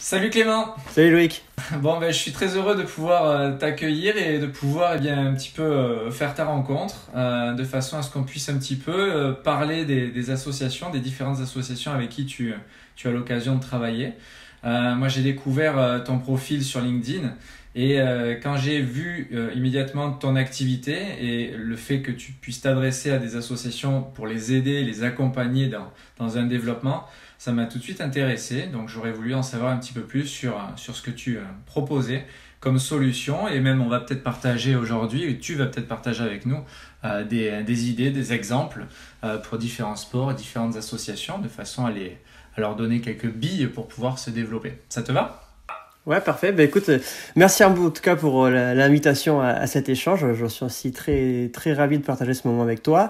Salut Clément. Salut Loïc. Bon, je suis très heureux de pouvoir t'accueillir et de pouvoir un petit peu faire ta rencontre de façon à ce qu'on puisse un petit peu parler des associations, des différentes associations avec qui tu as l'occasion de travailler. Moi, j'ai découvert ton profil sur LinkedIn et quand j'ai vu immédiatement ton activité et le fait que tu puisses t'adresser à des associations pour les aider, les accompagner dans un développement, ça m'a tout de suite intéressé. Donc, j'aurais voulu en savoir un petit peu plus sur ce que tu proposais comme solution. Et même, on va peut-être partager aujourd'hui, et tu vas peut-être partager avec nous des idées, des exemples pour différents sports, différentes associations, de façon à leur donner quelques billes pour pouvoir se développer. Ça te va ? Ouais, parfait. Écoute, merci en tout cas pour l'invitation à cet échange. Je suis aussi très très ravi de partager ce moment avec toi.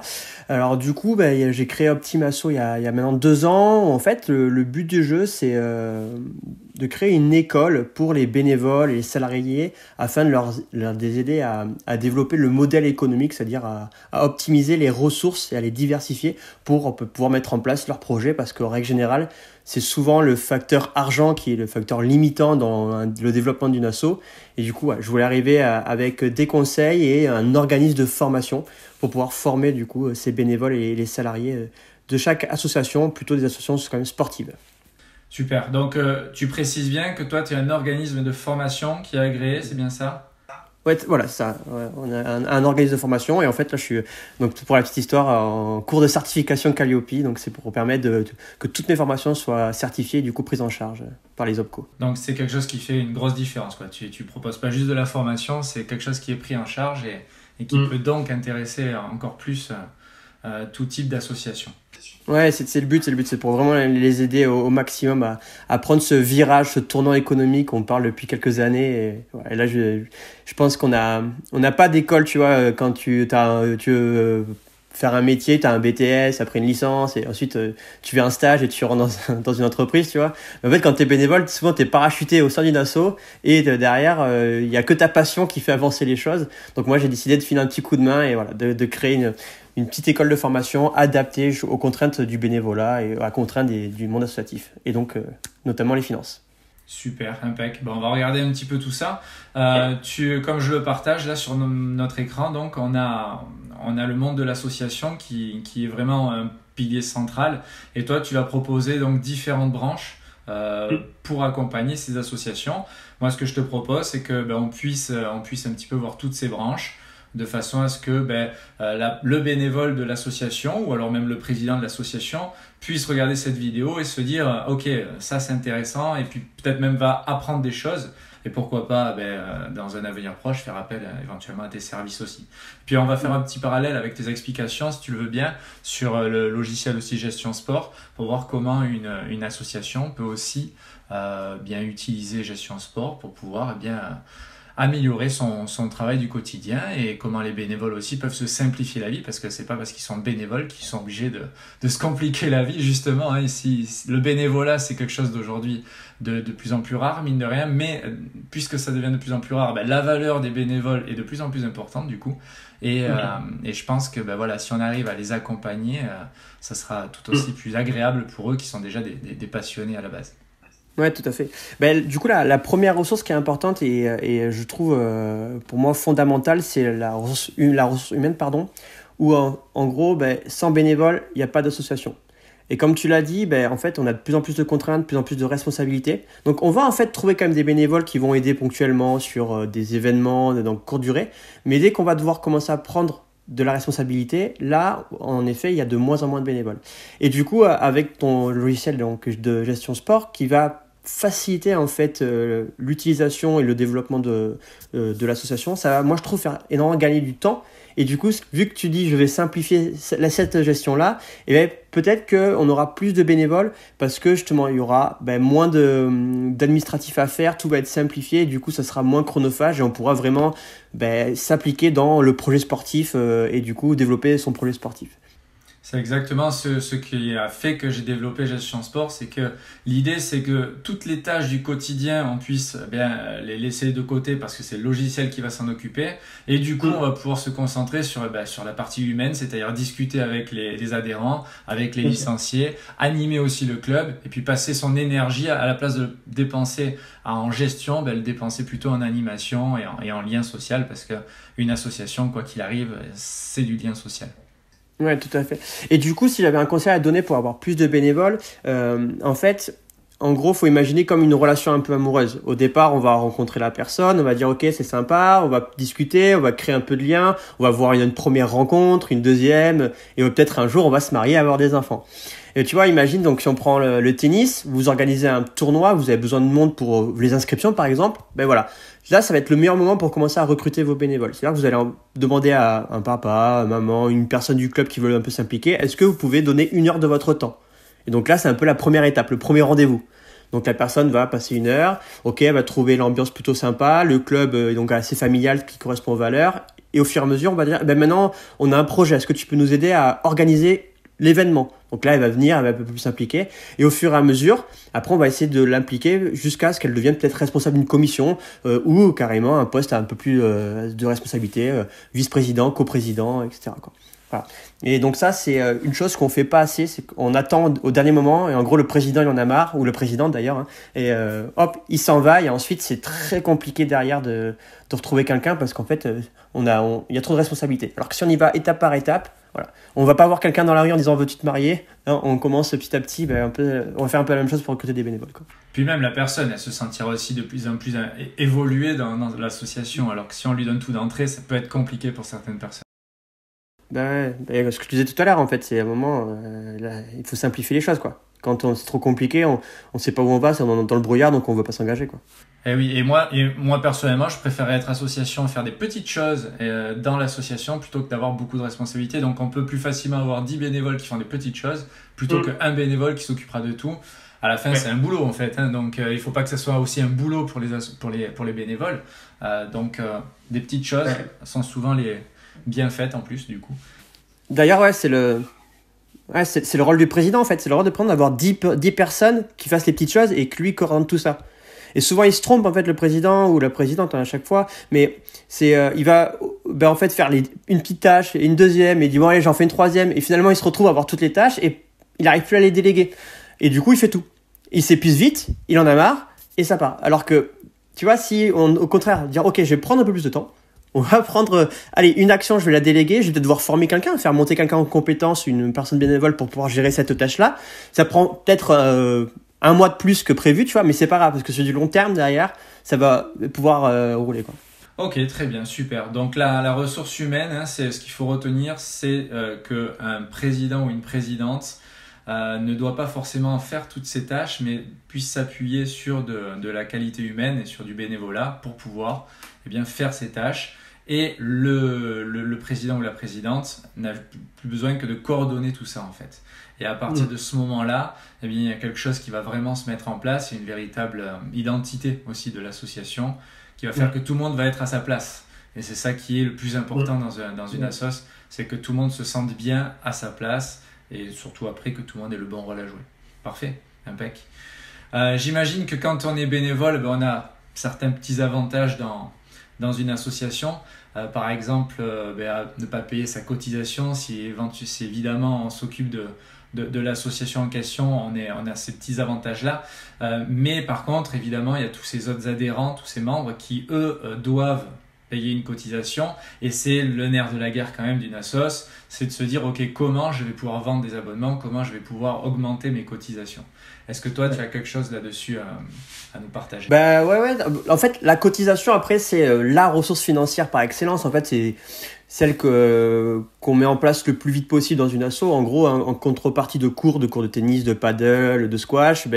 Alors du coup, j'ai créé Optimasso il y a maintenant 2 ans. En fait, le but du jeu, c'est de créer une école pour les bénévoles et les salariés afin de leur aider à développer le modèle économique, c'est-à-dire à optimiser les ressources et à les diversifier pour pouvoir mettre en place leurs projets, parce qu'en règle générale, c'est souvent le facteur argent qui est le facteur limitant dans le développement d'une asso. Et du coup, je voulais arriver avec des conseils et un organisme de formation pour pouvoir former du coup ces bénévoles et les salariés de chaque association, plutôt des associations quand même sportives. Super. Donc, tu précises bien que toi, tu es un organisme de formation qui est agréé, c'est bien ça ? Ouais, voilà, c'est ça. Ouais, on a un organisme de formation et en fait, là, je suis, donc pour la petite histoire, en cours de certification Calliope. Donc, c'est pour permettre que toutes mes formations soient certifiées et du coup prises en charge par les OPCO. Donc, c'est quelque chose qui fait une grosse différence, quoi. Tu proposes pas juste de la formation, c'est quelque chose qui est pris en charge et qui peut donc intéresser encore plus tout type d'association. Ouais, c'est le but, c'est pour vraiment les aider au maximum à prendre ce virage, ce tournant économique qu'on parle depuis quelques années. Et là, je pense on n'a pas d'école, tu vois, quand tu veux faire un métier, tu as un BTS, après une licence, et ensuite tu fais un stage et tu rentres dans une entreprise, tu vois. Mais en fait, quand tu es bénévole, souvent tu es parachuté au sein d'une asso et derrière, il n'y a que ta passion qui fait avancer les choses. Donc moi, j'ai décidé de filer un petit coup de main et voilà, de créer une petite école de formation adaptée aux contraintes du bénévolat et à contraintes du monde associatif, et donc notamment les finances. Super, impec. On va regarder un petit peu tout ça. Comme je le partage là sur notre écran, donc on a le monde de l'association qui est vraiment un pilier central. Et toi, tu vas proposer donc différentes branches pour accompagner ces associations. Moi, ce que je te propose, c'est que on puisse un petit peu voir toutes ces branches, de façon à ce que le bénévole de l'association ou alors même le président de l'association puisse regarder cette vidéo et se dire ok, ça c'est intéressant, et puis peut-être même va apprendre des choses, et pourquoi pas dans un avenir proche faire appel éventuellement à tes services aussi. Puis on va faire un petit parallèle avec tes explications, si tu le veux bien, sur le logiciel aussi Gestion Sport, pour voir comment une association peut aussi bien utiliser Gestion Sport pour pouvoir améliorer son travail du quotidien, et comment les bénévoles aussi peuvent se simplifier la vie, parce que c'est pas parce qu'ils sont bénévoles qu'ils sont obligés de se compliquer la vie, justement. Si le bénévolat, c'est quelque chose d'aujourd'hui de plus en plus rare, mine de rien, mais puisque ça devient de plus en plus rare, la valeur des bénévoles est de plus en plus importante du coup, et je pense que si on arrive à les accompagner, ça sera tout aussi plus agréable pour eux qui sont déjà des passionnés à la base. Ouais, tout à fait. Du coup, la première ressource qui est importante et je trouve pour moi fondamentale, c'est la ressource humaine, où en gros, sans bénévoles, il n'y a pas d'association. Et comme tu l'as dit, en fait, on a de plus en plus de contraintes, de plus en plus de responsabilités. Donc, on va en fait trouver quand même des bénévoles qui vont aider ponctuellement sur des événements dans courte durée. Mais dès qu'on va devoir commencer à prendre de la responsabilité, là, en effet, il y a de moins en moins de bénévoles. Et du coup, avec ton logiciel de gestion sport qui va faciliter en fait l'utilisation et le développement de l'association, ça va, moi je trouve, faire énormément gagner du temps. Et du coup, vu que tu dis je vais simplifier cette gestion-là, peut-être qu'on aura plus de bénévoles, parce que justement il y aura moins d'administratifs à faire, tout va être simplifié, et du coup ça sera moins chronophage et on pourra vraiment s'appliquer dans le projet sportif et du coup développer son projet sportif. C'est exactement ce qui a fait que j'ai développé Gestion Sport, c'est que l'idée c'est que toutes les tâches du quotidien, on puisse les laisser de côté parce que c'est le logiciel qui va s'en occuper, et du coup on va pouvoir se concentrer sur la partie humaine, c'est-à-dire discuter avec les adhérents, avec les licenciés, animer aussi le club, et puis passer son énergie à la place de dépenser en gestion, le dépenser plutôt en animation et en lien social, parce qu'une association, quoi qu'il arrive, c'est du lien social. Ouais, tout à fait. Et du coup, si j'avais un conseil à donner pour avoir plus de bénévoles, en fait, en gros, faut imaginer comme une relation un peu amoureuse. Au départ, on va rencontrer la personne, on va dire ok, c'est sympa, on va discuter, on va créer un peu de lien, on va voir une première rencontre, une deuxième, et peut-être un jour on va se marier et avoir des enfants. Et tu vois, imagine donc si on prend le tennis, vous organisez un tournoi, vous avez besoin de monde pour les inscriptions par exemple, voilà. Là, ça va être le meilleur moment pour commencer à recruter vos bénévoles. C'est-à-dire que vous allez demander à un papa, une maman, une personne du club qui veut un peu s'impliquer, est-ce que vous pouvez donner 1 heure de votre temps? Et donc là, c'est un peu la première étape, le premier rendez-vous. Donc la personne va passer 1 heure, ok, elle va trouver l'ambiance plutôt sympa, le club est donc assez familial qui correspond aux valeurs, et au fur et à mesure, on va dire, maintenant, on a un projet, est-ce que tu peux nous aider à organiser l'événement? Donc là, elle va venir, elle va un peu plus s'impliquer. Et au fur et à mesure, après, on va essayer de l'impliquer jusqu'à ce qu'elle devienne peut-être responsable d'une commission ou carrément un poste un peu plus de responsabilité, vice-président, coprésident, etc., quoi. Voilà. Et donc ça, c'est une chose qu'on fait pas assez, c'est qu'on attend au dernier moment et en gros, le président, il en a marre, ou le président d'ailleurs, hein, et hop, il s'en va et ensuite, c'est très compliqué derrière de retrouver quelqu'un parce qu'en fait, il y a trop de responsabilités. Alors que si on y va étape par étape, voilà. On va pas voir quelqu'un dans la rue en disant veux-tu te marier, hein, on commence petit à petit, on va faire un peu la même chose pour recruter des bénévoles, quoi. Puis même la personne, elle se sentira aussi de plus en plus évoluée dans l'association, alors que si on lui donne tout d'entrée, ça peut être compliqué pour certaines personnes. Ce que je disais tout à l'heure, en fait, c'est à un moment, là, il faut simplifier les choses, quoi. Quand c'est trop compliqué, on sait pas où on va, c'est dans le brouillard, donc on veut pas s'engager, quoi. Et oui, et moi personnellement, je préférais être association, faire des petites choses dans l'association plutôt que d'avoir beaucoup de responsabilités. Donc on peut plus facilement avoir 10 bénévoles qui font des petites choses plutôt qu'un bénévole qui s'occupera de tout. À la fin, c'est un boulot en fait, hein, donc il faut pas que ce soit aussi un boulot pour les bénévoles. Des petites choses sont souvent les bien faites en plus du coup. D'ailleurs, c'est le rôle du président en fait, c'est le rôle de prendre d'avoir 10 personnes qui fassent les petites choses et que lui coordonne tout ça. Et souvent il se trompe en fait le président ou la présidente à chaque fois, mais il va en fait faire une petite tâche et une deuxième et il dit bon allez j'en fais une troisième et finalement il se retrouve à avoir toutes les tâches et il n'arrive plus à les déléguer. Et du coup il fait tout. Il s'épuise vite, il en a marre et ça part. Alors que tu vois si au contraire dire ok je vais prendre un peu plus de temps. On va prendre, une action, je vais la déléguer, je vais devoir former quelqu'un, faire monter quelqu'un en compétence, une personne bénévole pour pouvoir gérer cette tâche-là. Ça prend peut-être 1 mois de plus que prévu, tu vois, mais c'est pas grave parce que sur du long terme derrière, ça va pouvoir rouler, quoi. Ok, très bien, super. Donc la ressource humaine, hein, c'est ce qu'il faut retenir, c'est qu'un président ou une présidente ne doit pas forcément faire toutes ces tâches, mais puisse s'appuyer sur de la qualité humaine et sur du bénévolat pour pouvoir faire ces tâches. Et le président ou la présidente n'a plus besoin que de coordonner tout ça en fait. Et à partir de ce moment-là, il y a quelque chose qui va vraiment se mettre en place, il y a une véritable identité aussi de l'association qui va faire que tout le monde va être à sa place. Et c'est ça qui est le plus important dans une assoce, c'est que tout le monde se sente bien à sa place et surtout après que tout le monde ait le bon rôle à jouer. Parfait, impec. J'imagine que quand on est bénévole, on a certains petits avantages dans une association. Par exemple, ne pas payer sa cotisation si évidemment on s'occupe de l'association en question, on a ces petits avantages-là. Mais par contre, évidemment, il y a tous ces autres adhérents, tous ces membres qui, eux, doivent payer une cotisation. Et c'est le nerf de la guerre quand même d'une assoce, c'est de se dire, ok, comment je vais pouvoir vendre des abonnements, comment je vais pouvoir augmenter mes cotisations. Est-ce que toi, tu as quelque chose là-dessus à nous partager? Ouais. En fait, la cotisation, après, c'est la ressource financière par excellence. En fait, c'est celle qu'on met en place le plus vite possible dans une asso. En gros, en contrepartie de cours de tennis, de paddle, de squash,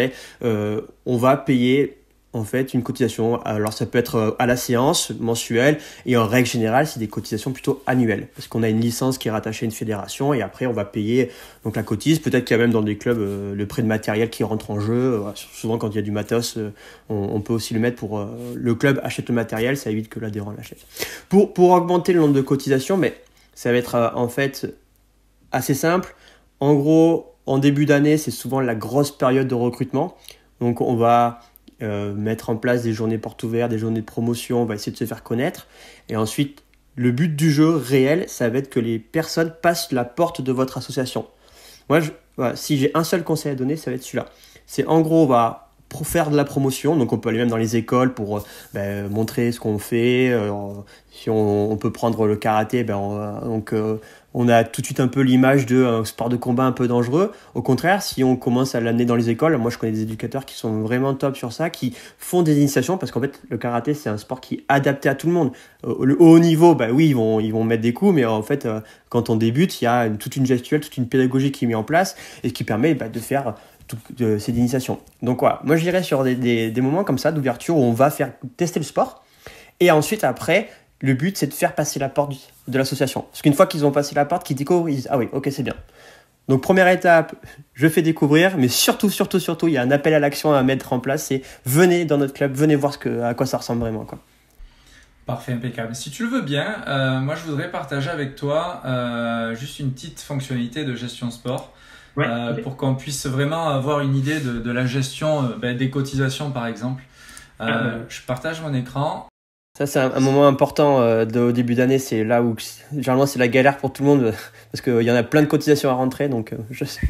on va payer en fait une cotisation. Alors ça peut être à la séance mensuelle et en règle générale c'est des cotisations plutôt annuelles parce qu'on a une licence qui est rattachée à une fédération et après on va payer donc la cotise. Peut-être qu'il y a même dans des clubs le prêt de matériel qui rentre en jeu. Souvent quand il y a du matos on peut aussi le mettre pour le club achète le matériel, ça évite que l'adhérent l'achète. Pour augmenter le nombre de cotisations, mais ça va être en fait assez simple. En gros, en début d'année, c'est souvent la grosse période de recrutement. Donc, on va mettre en place des journées portes ouvertes, des journées de promotion, on va essayer de se faire connaître. Et ensuite, le but du jeu réel, ça va être que les personnes passent la porte de votre association. Moi, voilà, si j'ai un seul conseil à donner, ça va être celui-là. C'est en gros, on va faire de la promotion, donc on peut aller même dans les écoles pour montrer ce qu'on fait. Si on peut prendre le karaté, on a tout de suite un peu l'image de sport de combat un peu dangereux. Au contraire, si on commence à l'amener dans les écoles, moi je connais des éducateurs qui sont vraiment top sur ça, qui font des initiations, parce qu'en fait le karaté c'est un sport qui est adapté à tout le monde. Le haut niveau, oui ils vont mettre des coups, mais en fait quand on débute, il y a toute une gestuelle, toute une pédagogie qui est mise en place et qui permet de faire ces initiations. Donc voilà, moi je dirais sur des moments comme ça d'ouverture où on va faire tester le sport, et ensuite après le but c'est de faire passer la porte de l'association, parce qu'une fois qu'ils ont passé la porte, qu'ils découvrent, ils disent ah oui, ok, c'est bien. Donc première étape, je fais découvrir, mais surtout il y a un appel à l'action à mettre en place, c'est venez dans notre club, venez voir à quoi ça ressemble vraiment, quoi. Parfait, impeccable. Si tu le veux bien, moi je voudrais partager avec toi juste une petite fonctionnalité de gestion sport. Ouais, pour qu'on puisse vraiment avoir une idée de la gestion des cotisations par exemple. Je partage mon écran. Ça c'est un moment important au début d'année, c'est là où généralement c'est la galère pour tout le monde parce qu'il y en a plein de cotisations à rentrer, donc je sais.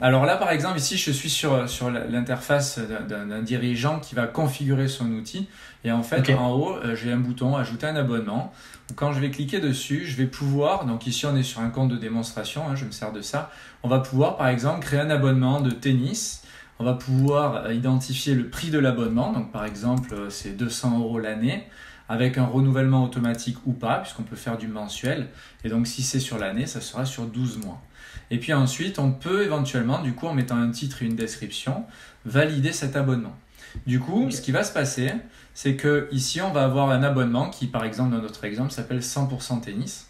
Alors là par exemple ici je suis sur l'interface d'un dirigeant qui va configurer son outil, et en fait en haut j'ai un bouton ajouter un abonnement. Quand je vais cliquer dessus, je vais pouvoir, donc ici on est sur un compte de démonstration, je me sers de ça, on va pouvoir par exemple créer un abonnement de tennis. On va pouvoir identifier le prix de l'abonnement, donc par exemple c'est 200 € l'année, avec un renouvellement automatique ou pas, puisqu'on peut faire du mensuel, et donc si c'est sur l'année, ça sera sur 12 mois. Et puis ensuite, on peut éventuellement, du coup en mettant un titre et une description, valider cet abonnement. Du coup, ce qui va se passer, c'est que ici on va avoir un abonnement qui, par exemple, dans notre exemple, s'appelle 100% tennis.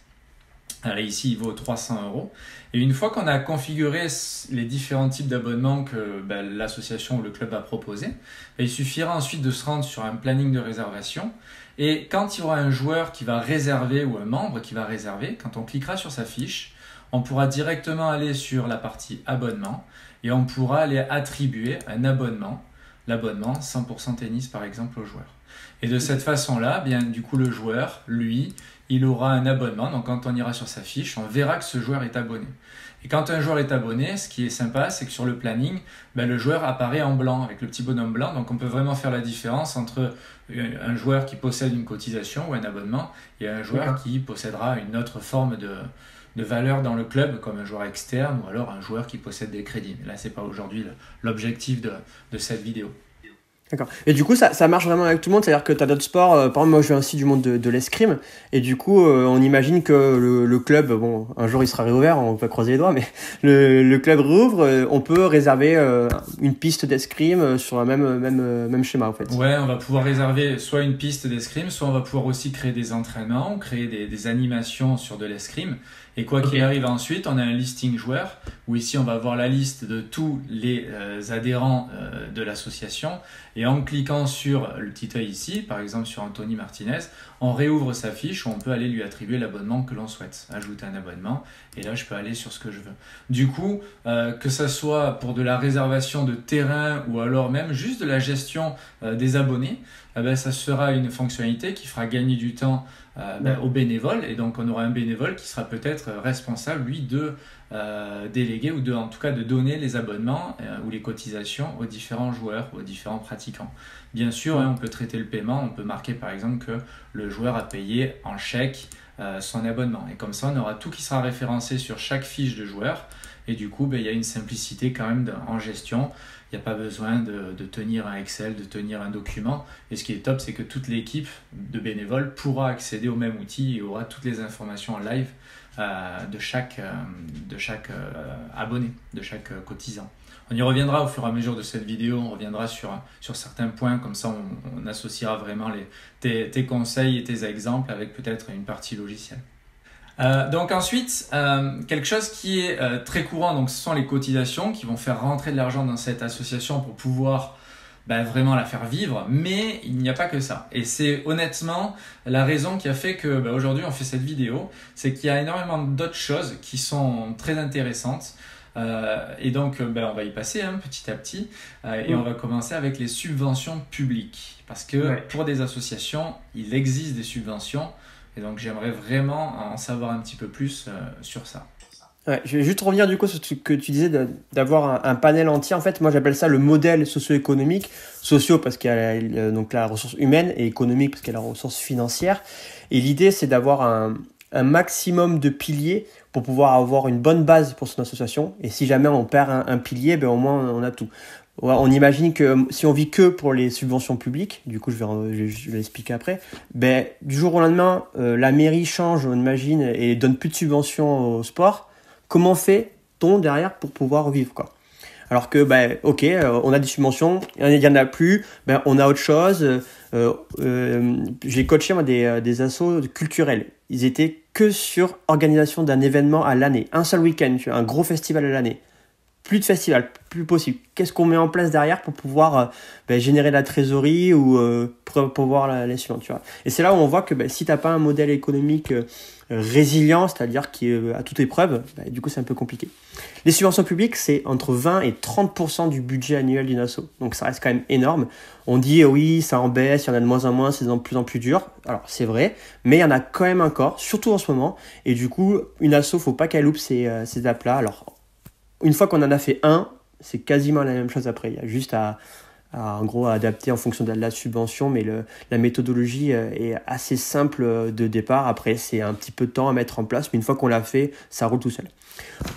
Alors ici, il vaut 300 €. Et une fois qu'on a configuré les différents types d'abonnements que l'association ou le club a proposé, il suffira ensuite de se rendre sur un planning de réservation. Et quand il y aura un joueur qui va réserver ou un membre qui va réserver, quand on cliquera sur sa fiche, on pourra directement aller sur la partie abonnement et on pourra aller attribuer un abonnement, l'abonnement 100% tennis par exemple au joueur. Et de cette façon-là, du coup le joueur, lui, il aura un abonnement. Donc quand on ira sur sa fiche, on verra que ce joueur est abonné. Et quand un joueur est abonné, ce qui est sympa, c'est que sur le planning, le joueur apparaît en blanc, avec le petit bonhomme blanc. Donc on peut vraiment faire la différence entre un joueur qui possède une cotisation ou un abonnement et un joueur qui possédera une autre forme de valeur dans le club, comme un joueur externe ou alors un joueur qui possède des crédits. Mais là, ce n'est pas aujourd'hui l'objectif de cette vidéo. D'accord. Et du coup, ça marche vraiment avec tout le monde, c'est-à-dire que tu as d'autres sports, par exemple, moi je viens aussi du monde de l'escrime, et du coup, on imagine que le club, un jour il sera réouvert, on va croiser les doigts, mais le club rouvre, on peut réserver une piste d'escrime sur un même schéma en fait. Ouais, on va pouvoir réserver soit une piste d'escrime, soit on va pouvoir aussi créer des entraînements, ou créer des animations sur de l'escrime. Et quoi qu'il arrive ensuite, on a un listing joueur, où ici on va avoir la liste de tous les adhérents de l'association. Et en cliquant sur le petit œil ici, par exemple sur Anthony Martinez, on réouvre sa fiche où on peut aller lui attribuer l'abonnement que l'on souhaite. Ajouter un abonnement, et là je peux aller sur ce que je veux. Du coup, que ça soit pour de la réservation de terrain ou alors même juste de la gestion des abonnés, ça sera une fonctionnalité qui fera gagner du temps aux bénévoles, et donc on aura un bénévole qui sera peut-être responsable lui de déléguer ou en tout cas de donner les abonnements ou les cotisations aux différents joueurs, aux différents pratiquants. Bien sûr, on peut traiter le paiement, on peut marquer par exemple que le joueur a payé en chèque son abonnement, et comme ça on aura tout qui sera référencé sur chaque fiche de joueur, et du coup il y a une simplicité quand même en gestion. Il n'y a pas besoin de tenir un Excel, de tenir un document. Et ce qui est top, c'est que toute l'équipe de bénévoles pourra accéder au même outil et aura toutes les informations en live de chaque abonné, de chaque cotisant. On y reviendra au fur et à mesure de cette vidéo, on reviendra sur certains points, comme ça on associera vraiment tes conseils et tes exemples avec peut-être une partie logicielle. Donc ensuite, quelque chose qui est très courant, donc ce sont les cotisations qui vont faire rentrer de l'argent dans cette association pour pouvoir vraiment la faire vivre, mais il n'y a pas que ça. Et c'est honnêtement la raison qui a fait que aujourd'hui on fait cette vidéo, c'est qu'il y a énormément d'autres choses qui sont très intéressantes. Et donc, on va y passer petit à petit et on va commencer avec les subventions publiques. Parce que pour des associations, il existe des subventions et donc j'aimerais vraiment en savoir un petit peu plus sur ça. Ouais, je vais juste revenir du coup sur ce que tu disais d'avoir un panel entier. En fait, moi j'appelle ça le modèle socio-économique. Socio parce qu'il y a donc la ressource humaine et économique parce qu'il y a la ressource financière. Et l'idée c'est d'avoir un maximum de piliers pour pouvoir avoir une bonne base pour son association. Et si jamais on perd un pilier, au moins on a tout. Ouais, on imagine que si on vit que pour les subventions publiques, du coup je vais l'expliquer après, du jour au lendemain, la mairie change, on imagine, et donne plus de subventions au sport. Comment fait-on derrière pour pouvoir vivre, quoi? Alors que, on a des subventions, il n'y en a plus, on a autre chose. J'ai coaché moi, des assos culturels. Ils étaient que sur organisation d'un événement à l'année. Un seul week-end, un gros festival à l'année. Plus de festival, plus possible. Qu'est-ce qu'on met en place derrière pour pouvoir générer la trésorerie ou pour pouvoir les suivants, tu vois. Et c'est là où on voit que si tu n'as pas un modèle économique résilient, c'est-à-dire qui est à toute épreuve, du coup c'est un peu compliqué. Les subventions publiques, c'est entre 20 et 30% du budget annuel d'une asso. Donc ça reste quand même énorme. On dit oui, ça en baisse, il y en a de moins en moins, c'est de plus en plus dur. Alors c'est vrai, mais il y en a quand même encore, surtout en ce moment. Et du coup, une asso, faut pas qu'elle loupe ces étapes-là. Alors une fois qu'on en a fait un, c'est quasiment la même chose après. Il y a juste en gros, à adapter en fonction de la subvention, mais la méthodologie est assez simple de départ. Après, c'est un petit peu de temps à mettre en place, mais une fois qu'on l'a fait, ça roule tout seul.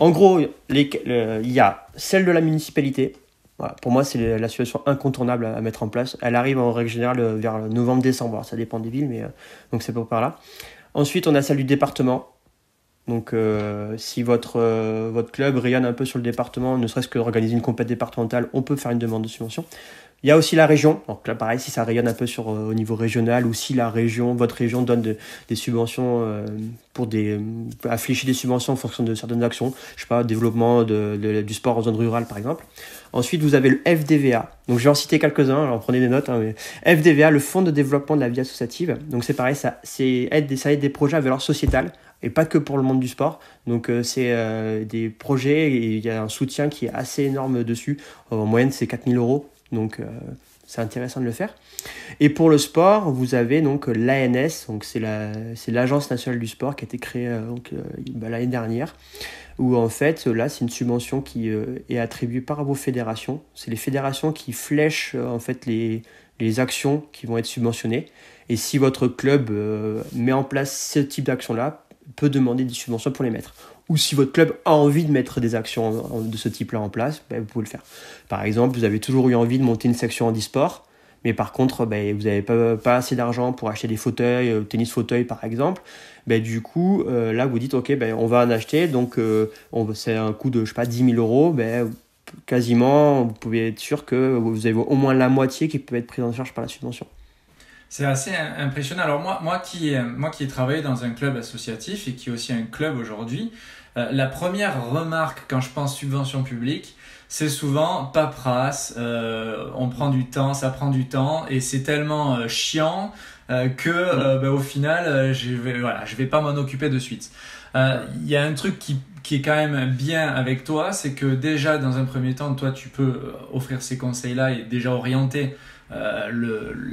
En gros, il y a celle de la municipalité. Voilà, pour moi, c'est la situation incontournable à mettre en place. Elle arrive en règle générale vers novembre-décembre. Alors, ça dépend des villes, mais donc c'est pas par là. Ensuite, on a celle du département. Donc, si votre club rayonne un peu sur le département, ne serait-ce que d'organiser une compétition départementale, on peut faire une demande de subvention. Il y a aussi la région. Donc là, pareil, si ça rayonne un peu au niveau régional ou si votre région donne des subventions pour à flécher des subventions en fonction de certaines actions, je sais pas, développement du sport en zone rurale, par exemple. Ensuite, vous avez le FDVA. Donc, je vais en citer quelques-uns, alors prenez des notes. Mais FDVA, le Fonds de développement de la vie associative. Donc, c'est pareil, ça aide des projets à valeur sociétale et pas que pour le monde du sport. Donc, c'est des projets et il y a un soutien qui est assez énorme dessus. En moyenne, c'est 4 000 €. Donc, c'est intéressant de le faire. Et pour le sport, vous avez donc l'ANS, donc c'est l'Agence nationale du sport qui a été créée l'année dernière, où en fait, là, c'est une subvention qui est attribuée par vos fédérations. C'est les fédérations qui flèchent en fait les actions qui vont être subventionnées. Et si votre club met en place ce type d'action-là, peut demander des subventions pour les mettre. Ou si votre club a envie de mettre des actions de ce type-là en place, vous pouvez le faire. Par exemple, vous avez toujours eu envie de monter une section handisport, mais par contre, vous n'avez pas assez d'argent pour acheter des fauteuils, tennis fauteuil par exemple. Du coup, là, vous dites, ok, on va en acheter, donc c'est un coût de, 10 000 €. Quasiment, vous pouvez être sûr que vous avez au moins la moitié qui peut être prise en charge par la subvention. C'est assez impressionnant. Alors moi qui ai travaillé dans un club associatif et qui est aussi un club aujourd'hui, la première remarque quand je pense subvention publique, c'est souvent paperasse, on prend du temps, ça prend du temps et c'est tellement chiant que au final je vais pas m'en occuper de suite. Il y a un truc qui est quand même bien avec toi, c'est que déjà dans un premier temps, toi tu peux offrir ces conseils-là et déjà orienter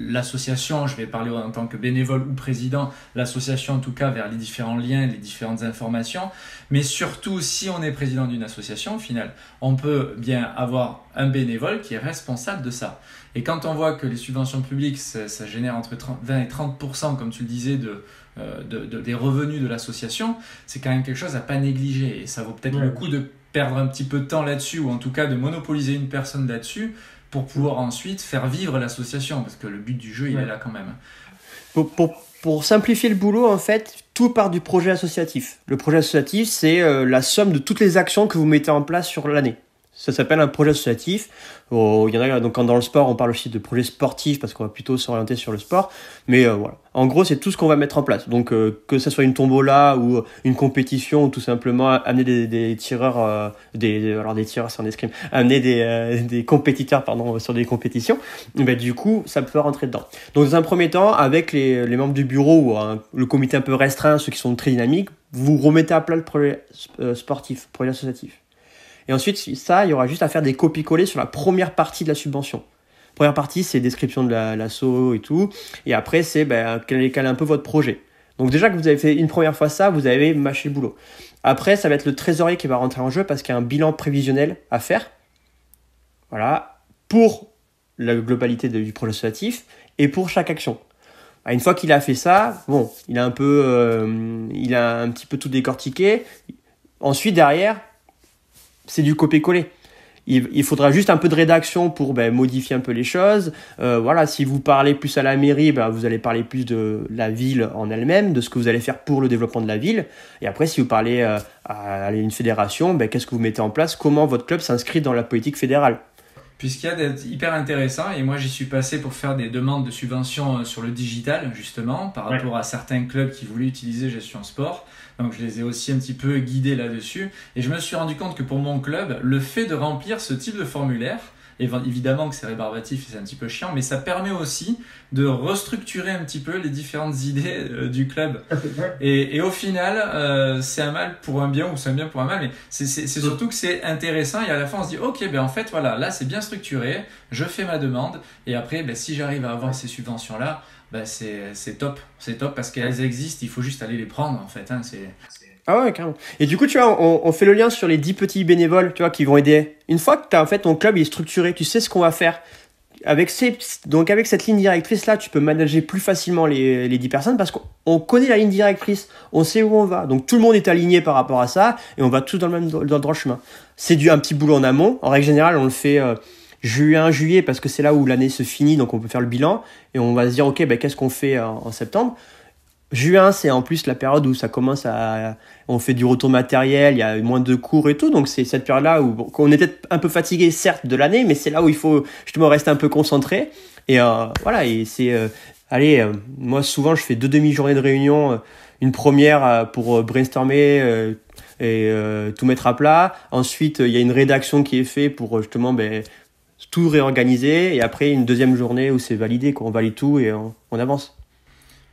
l'association, je vais parler en tant que bénévole ou président, l'association en tout cas vers les différents liens, les différentes informations, mais surtout si on est président d'une association, au final, on peut bien avoir un bénévole qui est responsable de ça. Et quand on voit que les subventions publiques, ça génère entre 20 et 30%, comme tu le disais, des revenus de l'association, c'est quand même quelque chose à pas négliger. Et ça vaut peut-être le coup de perdre un petit peu de temps là-dessus, ou en tout cas de monopoliser une personne là-dessus, pour pouvoir ensuite faire vivre l'association, parce que le but du jeu, il est là quand même. Pour simplifier le boulot, en fait, tout part du projet associatif. Le projet associatif, c'est la somme de toutes les actions que vous mettez en place sur l'année. Ça s'appelle un projet associatif. Il y en a, donc dans le sport, on parle aussi de projet sportif parce qu'on va plutôt s'orienter sur le sport. Mais voilà. En gros, c'est tout ce qu'on va mettre en place. Donc, que ce soit une tombola ou une compétition ou tout simplement amener des tireurs, des tireurs c'est en escrime, amener des compétiteurs, sur des compétitions. Du coup, ça peut rentrer dedans. Donc, dans un premier temps, avec les membres du bureau ou le comité un peu restreint, ceux qui sont très dynamiques, vous remettez à plat le projet sportif, projet associatif. Et ensuite, ça, il y aura juste à faire des copies-coller sur la première partie de la subvention. Première partie, c'est description de l'asso et tout. Et après, c'est caler un peu votre projet. Donc déjà que vous avez fait une première fois ça, vous avez mâché le boulot. Après, ça va être le trésorier qui va rentrer en jeu parce qu'il y a un bilan prévisionnel à faire. Voilà. Pour la globalité du projet associatif et pour chaque action. Une fois qu'il a fait ça, bon, il a un petit peu tout décortiqué. Ensuite, derrière, c'est du copier-coller. Il faudra juste un peu de rédaction pour modifier un peu les choses. Voilà, si vous parlez plus à la mairie, vous allez parler plus de la ville en elle-même, de ce que vous allez faire pour le développement de la ville. Et après, si vous parlez à une fédération, qu'est-ce que vous mettez en place? Comment votre club s'inscrit dans la politique fédérale? Puis ce qu'il y a d'être hyper intéressant, et moi j'y suis passé pour faire des demandes de subventions sur le digital, justement, par rapport à certains clubs qui voulaient utiliser Gestion Sport. Donc je les ai aussi un petit peu guidés là-dessus. Et je me suis rendu compte que pour mon club, le fait de remplir ce type de formulaire, évidemment que c'est rébarbatif et c'est un petit peu chiant, mais ça permet aussi de restructurer un petit peu les différentes idées du club. Et au final, c'est un mal pour un bien ou c'est un bien pour un mal, mais c'est surtout que c'est intéressant et à la fin on se dit ok, en fait voilà, là c'est bien structuré, je fais ma demande et après si j'arrive à avoir ces subventions-là, c'est top parce qu'elles existent, il faut juste aller les prendre en fait. Ah ouais, carrément. Et du coup, tu vois, on fait le lien sur les 10 petits bénévoles, tu vois, qui vont aider. Une fois que en fait, ton club il est structuré, tu sais ce qu'on va faire. Avec cette ligne directrice-là, tu peux manager plus facilement les 10 personnes parce qu'on connaît la ligne directrice, on sait où on va. Donc, tout le monde est aligné par rapport à ça et on va tous dans le droit chemin. C'est un petit boulot en amont. En règle générale, on le fait juin, juillet parce que c'est là où l'année se finit, donc on peut faire le bilan et on va se dire, ok, qu'est-ce qu'on fait en septembre? Juin, c'est en plus la période où ça commence on fait du retour matériel, il y a moins de cours et tout, donc c'est cette période-là où on est peut-être un peu fatigué, certes, de l'année, mais c'est là où il faut justement rester un peu concentré. Et voilà, et c'est, moi souvent je fais 2 demi-journées de réunion, une première pour brainstormer et tout mettre à plat. Ensuite, il y a une rédaction qui est faite pour justement tout réorganiser, et après une deuxième journée où c'est validé, on valide tout et on avance.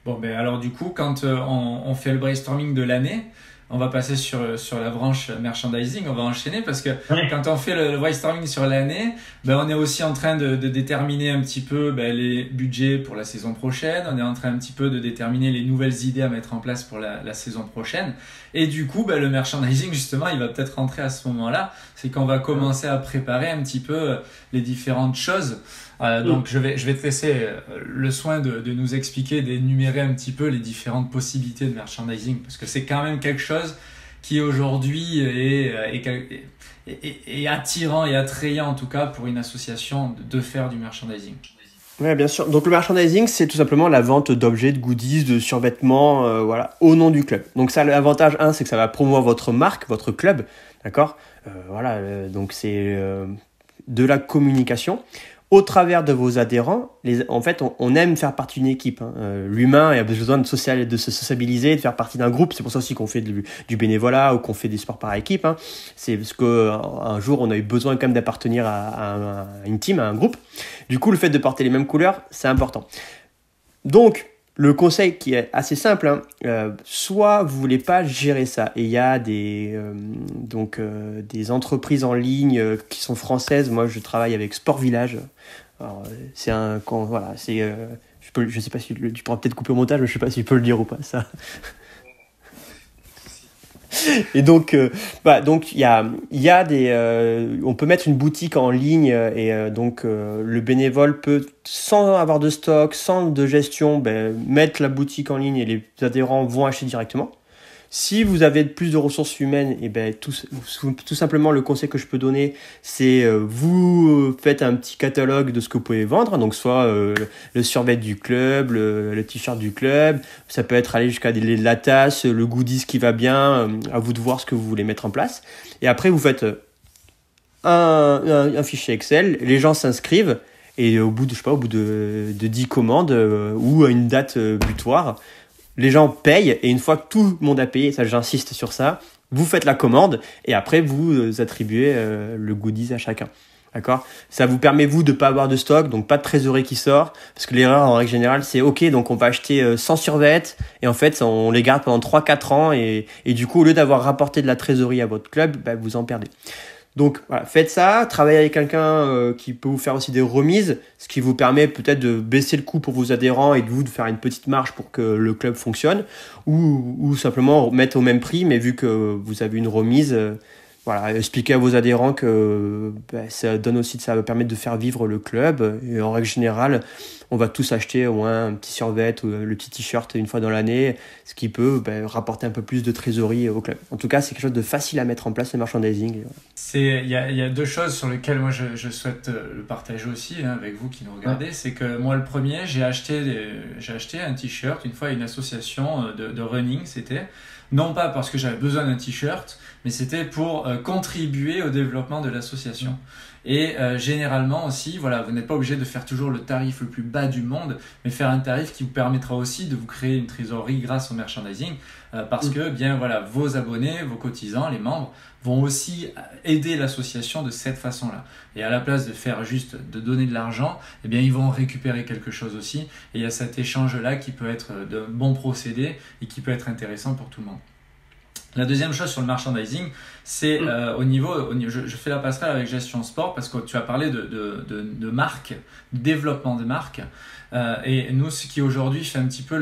Bon, alors du coup, quand on fait le brainstorming de l'année, on va passer sur la branche merchandising, on va enchaîner parce que quand on fait le brainstorming sur l'année, on est aussi en train de déterminer un petit peu les budgets pour la saison prochaine, on est en train un petit peu de déterminer les nouvelles idées à mettre en place pour la saison prochaine. Et du coup, le merchandising, justement, il va peut-être rentrer à ce moment-là, c'est qu'on va commencer à préparer un petit peu les différentes choses. Donc je vais te laisser le soin de nous expliquer, d'énumérer un petit peu les différentes possibilités de merchandising parce que c'est quand même quelque chose qui aujourd'hui est attirant et attrayant en tout cas pour une association de faire du merchandising. Oui, bien sûr. Donc le merchandising, c'est tout simplement la vente d'objets, de goodies, de survêtements, au nom du club. Donc ça, l'avantage, c'est que ça va promouvoir votre marque, votre club, d'accord ? Donc c'est de la communication. Au travers de vos adhérents, en fait, on aime faire partie d'une équipe. L'humain a besoin de se sociabiliser, de faire partie d'un groupe. C'est pour ça aussi qu'on fait du bénévolat ou qu'on fait des sports par équipe. C'est parce qu'un jour, on a eu besoin quand même d'appartenir à une team, à un groupe. Du coup, le fait de porter les mêmes couleurs, c'est important. Donc, le conseil qui est assez simple, soit vous voulez pas gérer ça, et il y a des entreprises en ligne qui sont françaises. Moi, je travaille avec Sport Village. Alors, je sais pas si tu pourras peut-être couper au montage, mais je sais pas si tu peux le dire ou pas ça. Et donc il y a des on peut mettre une boutique en ligne et le bénévole peut, sans avoir de stock, sans de gestion, mettre la boutique en ligne et les adhérents vont acheter directement. Si vous avez plus de ressources humaines, tout simplement le conseil que je peux donner, c'est vous faites un petit catalogue de ce que vous pouvez vendre, donc soit le survêt du club, le t-shirt du club, ça peut être aller jusqu'à la tasse, le goodies qui va bien, à vous de voir ce que vous voulez mettre en place. Et après vous faites un fichier Excel, les gens s'inscrivent et au bout de 10 commandes ou à une date butoir, les gens payent et une fois que tout le monde a payé, ça j'insiste sur ça, vous faites la commande et après vous attribuez le goodies à chacun. D'accord ? Ça vous permet vous de pas avoir de stock, donc pas de trésorerie qui sort, parce que l'erreur en règle générale c'est ok, donc on va acheter 100 survêtements et en fait on les garde pendant 3-4 ans et du coup au lieu d'avoir rapporté de la trésorerie à votre club, vous en perdez. Donc voilà, faites ça, travaillez avec quelqu'un qui peut vous faire aussi des remises, ce qui vous permet peut-être de baisser le coût pour vos adhérents et de faire une petite marge pour que le club fonctionne, ou simplement mettre au même prix, mais vu que vous avez une remise, voilà, expliquez à vos adhérents que ça va permettre de faire vivre le club. Et en règle générale, on va tous acheter au moins un petit survêt ou le petit t-shirt une fois dans l'année, ce qui peut rapporter un peu plus de trésorerie au club. En tout cas, c'est quelque chose de facile à mettre en place, le merchandising. Il y a deux choses sur lesquelles moi je souhaite le partager aussi avec vous qui nous regardez. C'est que moi, le premier, j'ai acheté un t-shirt une fois à une association de running, c'était. Non pas parce que j'avais besoin d'un t-shirt, mais c'était pour contribuer au développement de l'association. Et généralement aussi, voilà, vous n'êtes pas obligé de faire toujours le tarif le plus bas du monde, mais faire un tarif qui vous permettra aussi de vous créer une trésorerie grâce au merchandising, parce que bien voilà, vos abonnés, vos cotisants, les membres vont aussi aider l'association de cette façon-là. Et à la place de faire juste de donner de l'argent, eh bien ils vont récupérer quelque chose aussi. Et il y a cet échange-là qui peut être de bons procédés et qui peut être intéressant pour tout le monde. La deuxième chose sur le merchandising, c'est je fais la passerelle avec gestion sport parce que tu as parlé de marque, de développement de marque. Et nous, ce qui aujourd'hui fait un petit peu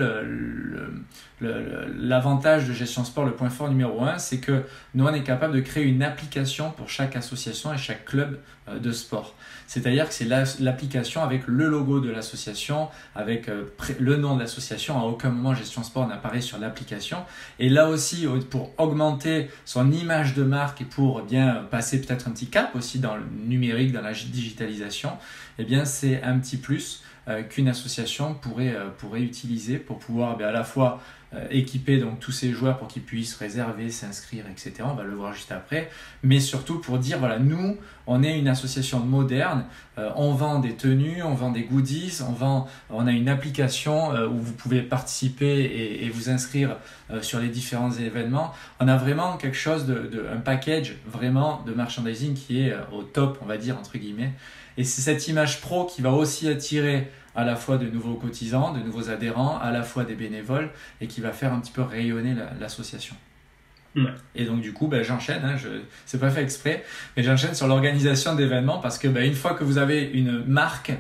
l'avantage de gestion sport, le point fort numéro 1, c'est que nous, on est capable de créer une application pour chaque association et chaque club de sport. C'est-à-dire que c'est l'application avec le logo de l'association, avec le nom de l'association. À aucun moment, gestion sport n'apparaît sur l'application. Et là aussi, pour augmenter son image de marque et pour bien passer peut-être un petit cap aussi dans le numérique, dans la digitalisation, eh bien, c'est un petit plus qu'une association pourrait utiliser pour pouvoir à la fois équiper donc tous ces joueurs pour qu'ils puissent réserver, s'inscrire, etc. On va le voir juste après. Mais surtout pour dire, voilà, nous, on est une association moderne, on vend des tenues, on vend des goodies, on a une application où vous pouvez participer et vous inscrire sur les différents événements. On a vraiment quelque chose un package vraiment de merchandising qui est au top, on va dire, entre guillemets. Et c'est cette image pro qui va aussi attirer à la fois de nouveaux cotisants, de nouveaux adhérents, à la fois des bénévoles et qui va faire un petit peu rayonner l'association. Ouais. Et donc du coup, j'enchaîne, c'est pas fait exprès, mais j'enchaîne sur l'organisation d'événements parce que une fois que vous avez une marque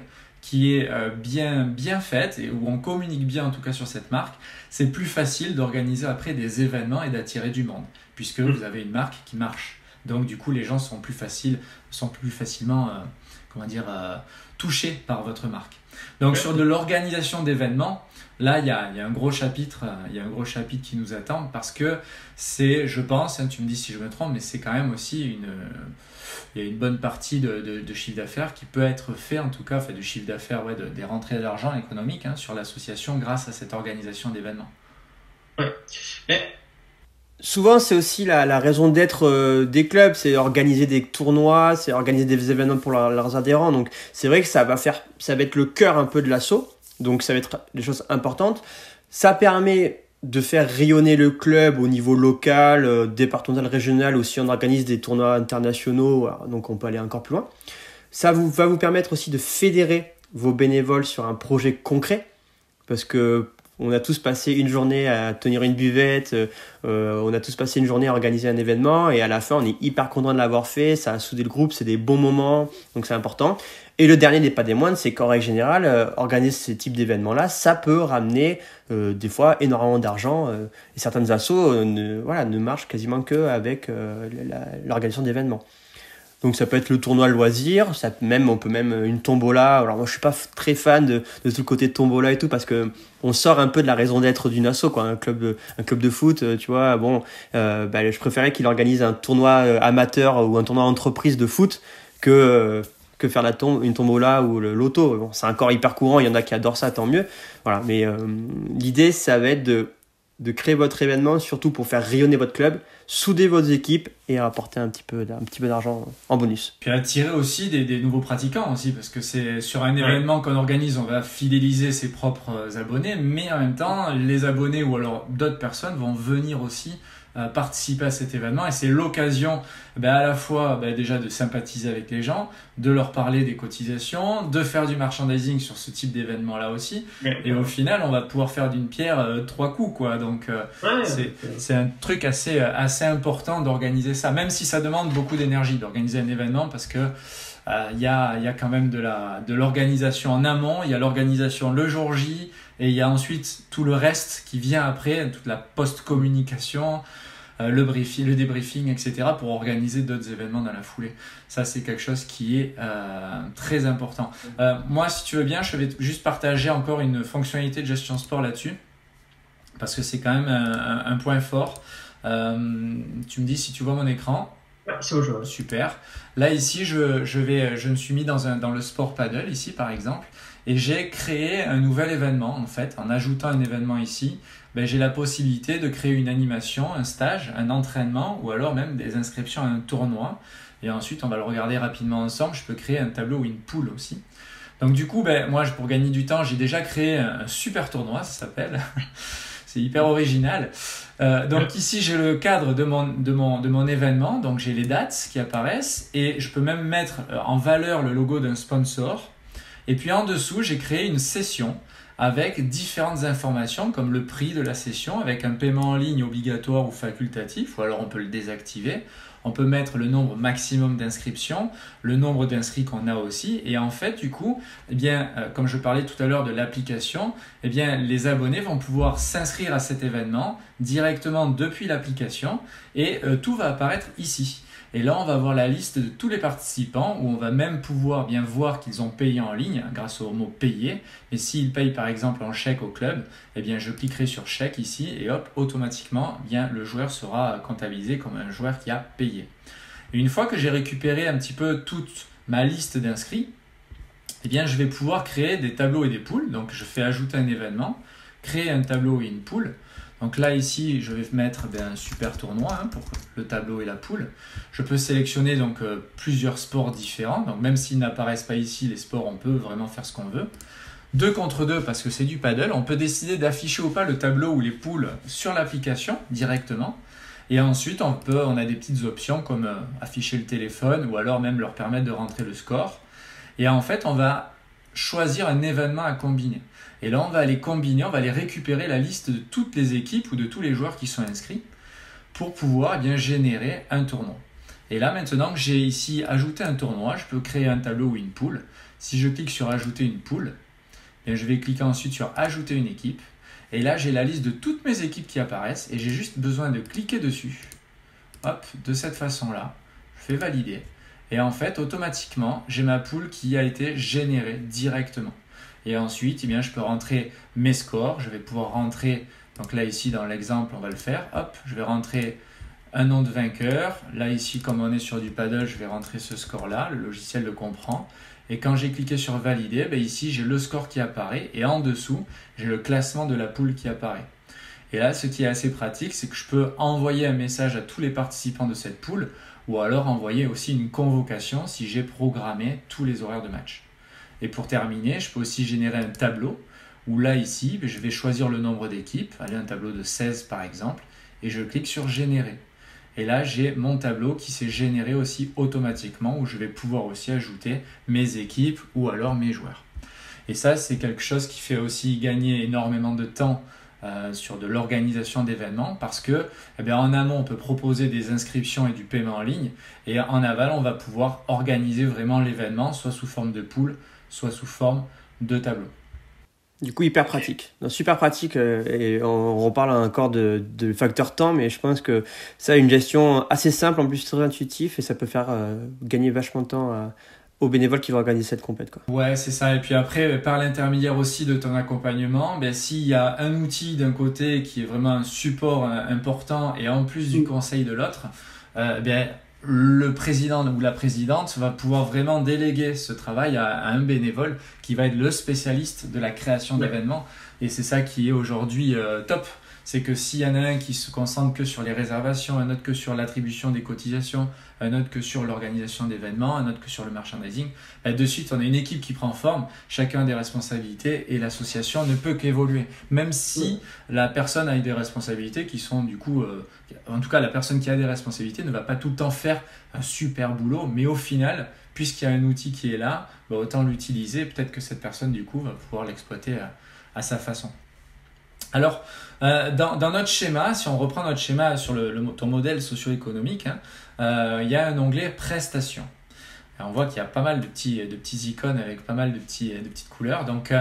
qui est bien faite et où on communique bien en tout cas sur cette marque, c'est plus facile d'organiser après des événements et d'attirer du monde puisque vous avez une marque qui marche. Donc du coup, les gens sont plus facilement touchés par votre marque. Donc sur de l'organisation d'événements, là il y a un gros chapitre, qui nous attend parce que c'est, je pense, tu me dis si je me trompe, mais c'est quand même aussi il y a une bonne partie de chiffre d'affaires qui peut être fait, en tout cas, de chiffre d'affaires, des rentrées d'argent économiques sur l'association grâce à cette organisation d'événements. Ouais. Souvent, c'est aussi la raison d'être des clubs, c'est organiser des tournois, c'est organiser des événements pour leurs adhérents. Donc, c'est vrai que ça va être le cœur un peu de l'asso. Donc, ça va être des choses importantes. Ça permet de faire rayonner le club au niveau local, départemental, régional. Aussi, on organise des tournois internationaux, donc on peut aller encore plus loin. Ça va vous permettre aussi de fédérer vos bénévoles sur un projet concret, parce que on a tous passé une journée à tenir une buvette, on a tous passé une journée à organiser un événement et à la fin on est hyper content de l'avoir fait, ça a soudé le groupe, c'est des bons moments, donc c'est important. Et le dernier n'est pas des moindres, c'est qu'en règle générale, organiser ce type d'événements-là, ça peut ramener des fois énormément d'argent et certaines assos ne marchent quasiment qu'avec l'organisation d'événements. Donc ça peut être le tournoi loisir, on peut même une tombola. Alors moi je suis pas très fan de tout le côté de tombola et tout parce que on sort un peu de la raison d'être d'une asso quoi. Un club de foot, tu vois. Je préférais qu'il organise un tournoi amateur ou un tournoi entreprise de foot que faire une tombola ou le loto. Bon, c'est encore hyper courant, il y en a qui adorent ça, tant mieux. Voilà, mais l'idée ça va être de créer votre événement surtout pour faire rayonner votre club, souder vos équipes et apporter un petit peu d'argent en bonus. Puis attirer aussi des nouveaux pratiquants aussi, parce que c'est sur un événement qu'on organise, on va fidéliser ses propres abonnés, mais en même temps, les abonnés ou alors d'autres personnes vont venir aussi participer à cet événement et c'est l'occasion à la fois déjà de sympathiser avec les gens, de leur parler des cotisations, de faire du merchandising sur ce type d'événement là aussi et au final on va pouvoir faire d'une pierre trois coups quoi. Donc c'est un truc assez important d'organiser ça, même si ça demande beaucoup d'énergie d'organiser un événement parce que il y a quand même de l'organisation en amont, il y a l'organisation le jour J et il y a ensuite tout le reste qui vient après, toute la post-communication, le débriefing, etc. pour organiser d'autres événements dans la foulée. Ça, c'est quelque chose qui est très important. Moi, si tu veux bien, je vais juste partager encore une fonctionnalité de gestion sport là-dessus parce que c'est quand même un point fort. Tu me dis si tu vois mon écran. Ouais, c'est au jeu. Super. Là, ici, je me suis mis dans le sport paddle, ici, par exemple, et j'ai créé un nouvel événement, en fait. En ajoutant un événement ici, j'ai la possibilité de créer une animation, un stage, un entraînement, ou alors même des inscriptions à un tournoi. Et ensuite, on va le regarder rapidement ensemble. Je peux créer un tableau ou une pool aussi. Donc, du coup, moi, pour gagner du temps, j'ai déjà créé un super tournoi, ça s'appelle. C'est hyper original. Donc ici, j'ai le cadre de mon événement. Donc j'ai les dates qui apparaissent et je peux même mettre en valeur le logo d'un sponsor. Et puis en dessous, j'ai créé une session avec différentes informations comme le prix de la session avec un paiement en ligne obligatoire ou facultatif ou alors on peut le désactiver. On peut mettre le nombre maximum d'inscriptions, le nombre d'inscrits qu'on a aussi. Et en fait, du coup, comme je parlais tout à l'heure de l'application, les abonnés vont pouvoir s'inscrire à cet événement directement depuis l'application et tout va apparaître ici. Et là, on va voir la liste de tous les participants où on va même pouvoir bien voir qu'ils ont payé en ligne grâce au mot payer. Et s'ils payent par exemple en chèque au club, je cliquerai sur chèque ici et hop, automatiquement, le joueur sera comptabilisé comme un joueur qui a payé. Et une fois que j'ai récupéré un petit peu toute ma liste d'inscrits, je vais pouvoir créer des tableaux et des poules. Donc, je fais ajouter un événement, créer un tableau et une poule. Donc là, ici, je vais mettre un super tournoi pour le tableau et la poule. Je peux sélectionner donc plusieurs sports différents. Donc même s'ils n'apparaissent pas ici, les sports, on peut vraiment faire ce qu'on veut. 2 contre 2 parce que c'est du paddle. On peut décider d'afficher ou pas le tableau ou les poules sur l'application directement. Et ensuite, on a des petites options comme afficher le téléphone ou alors même leur permettre de rentrer le score. Et en fait, on va choisir un événement à combiner. Et là, on va aller combiner, on va aller récupérer la liste de toutes les équipes ou de tous les joueurs qui sont inscrits pour pouvoir générer un tournoi. Et là, maintenant que j'ai ici ajouté un tournoi, je peux créer un tableau ou une poule. Si je clique sur ajouter une poule, je vais cliquer ensuite sur ajouter une équipe. Et là, j'ai la liste de toutes mes équipes qui apparaissent et j'ai juste besoin de cliquer dessus. Hop, de cette façon-là, je fais valider. Et en fait, automatiquement, j'ai ma poule qui a été générée directement. Et ensuite, je peux rentrer mes scores. Je vais pouvoir rentrer, donc là ici dans l'exemple, on va le faire. Hop, je vais rentrer un nom de vainqueur. Là ici, comme on est sur du paddle, je vais rentrer ce score-là. Le logiciel le comprend. Et quand j'ai cliqué sur valider, ici j'ai le score qui apparaît. Et en dessous, j'ai le classement de la poule qui apparaît. Et là, ce qui est assez pratique, c'est que je peux envoyer un message à tous les participants de cette poule ou alors envoyer aussi une convocation si j'ai programmé tous les horaires de match. Et pour terminer, je peux aussi générer un tableau où là, ici, je vais choisir le nombre d'équipes, allez, un tableau de 16 par exemple, et je clique sur générer. Et là, j'ai mon tableau qui s'est généré aussi automatiquement où je vais pouvoir aussi ajouter mes équipes ou alors mes joueurs. Et ça, c'est quelque chose qui fait aussi gagner énormément de temps sur de l'organisation d'événements parce que en amont, on peut proposer des inscriptions et du paiement en ligne et en aval, on va pouvoir organiser vraiment l'événement soit sous forme de poule, soit sous forme de tableau. Du coup, hyper pratique. Donc, super pratique et on reparle encore de facteur temps, mais je pense que ça a une gestion assez simple, en plus très intuitif et ça peut faire gagner vachement de temps aux bénévoles qui vont organiser cette compète, quoi. Ouais, c'est ça. Et puis après, par l'intermédiaire aussi de ton accompagnement, s'il y a un outil d'un côté qui est vraiment un support important et en plus du conseil de l'autre, le président ou la présidente va pouvoir vraiment déléguer ce travail à un bénévole qui va être le spécialiste de la création d'événements. Et c'est ça qui est aujourd'hui top. C'est que s'il y en a un qui se concentre que sur les réservations, un autre que sur l'attribution des cotisations, un autre que sur l'organisation d'événements, un autre que sur le merchandising. De suite, on a une équipe qui prend forme, chacun a des responsabilités et l'association ne peut qu'évoluer. Même si la personne a des responsabilités qui sont du coup, en tout cas la personne qui a des responsabilités ne va pas tout le temps faire un super boulot, mais au final, puisqu'il y a un outil qui est là, autant l'utiliser, peut-être que cette personne du coup va pouvoir l'exploiter à sa façon. Alors, dans notre schéma, si on reprend notre schéma sur ton modèle socio-économique, il y a un onglet prestations. Alors, on voit qu'il y a pas mal de petits icônes avec pas mal de petites couleurs. Donc,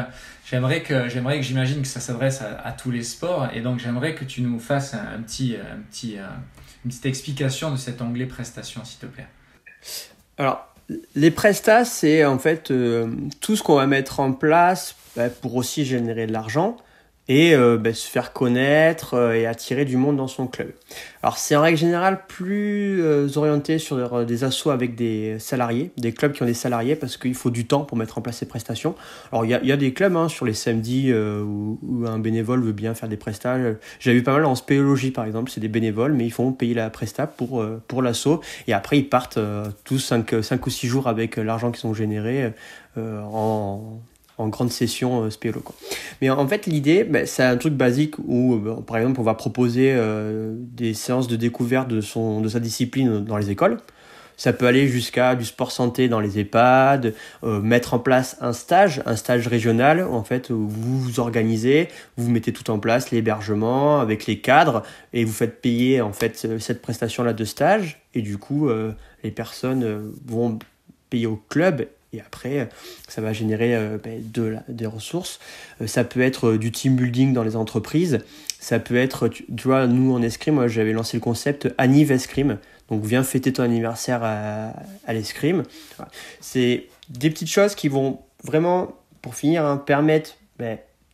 j'aimerais que j'imagine que ça s'adresse à tous les sports. Et donc, j'aimerais que tu nous fasses une petite explication de cet onglet prestations, s'il te plaît. Alors, les prestats, c'est en fait tout ce qu'on va mettre en place pour aussi générer de l'argent et se faire connaître et attirer du monde dans son club. Alors c'est en règle générale plus orienté sur des assos avec des salariés, des clubs qui ont des salariés parce qu'il faut du temps pour mettre en place ces prestations. Alors il y a des clubs sur les samedis où un bénévole veut bien faire des prestats. J'ai vu pas mal en spéléologie par exemple, c'est des bénévoles mais ils font payer la presta pour l'asso et après ils partent tous 5 ou 6 jours avec l'argent qu'ils ont généré en grande session spélo, quoi. Mais en fait l'idée c'est un truc basique où par exemple on va proposer des séances de découverte de sa discipline dans les écoles. Ça peut aller jusqu'à du sport santé dans les EHPAD, mettre en place un stage régional en fait où vous vous organisez, vous mettez tout en place, l'hébergement avec les cadres et vous faites payer en fait cette prestation là de stage et du coup les personnes vont payer au club. Et après, ça va générer des ressources. Ça peut être du team building dans les entreprises. Ça peut être, tu vois, nous en escrime, moi j'avais lancé le concept Anniv Escrime. Donc viens fêter ton anniversaire à l'escrime. C'est des petites choses qui vont vraiment, pour finir, permettre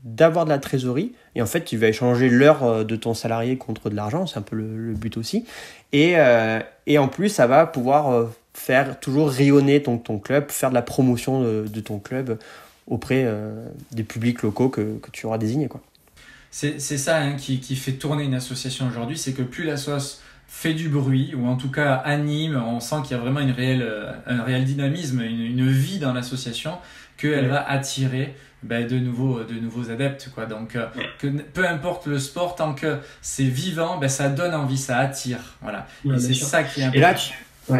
d'avoir de la trésorerie. Et en fait, tu vas échanger l'heure de ton salarié contre de l'argent. C'est un peu le but aussi. Et en plus, ça va pouvoir faire toujours rayonner ton club, faire de la promotion de ton club auprès des publics locaux que tu auras désignés, quoi. C'est ça qui fait tourner une association aujourd'hui, c'est que plus l'association fait du bruit, ou en tout cas anime, on sent qu'il y a vraiment un réel dynamisme, une vie dans l'association, qu'elle va attirer de nouveaux adeptes, quoi. Donc, peu importe le sport, tant que c'est vivant, ça donne envie, ça attire. Voilà. Ouais, et c'est sûr. ça qui est important.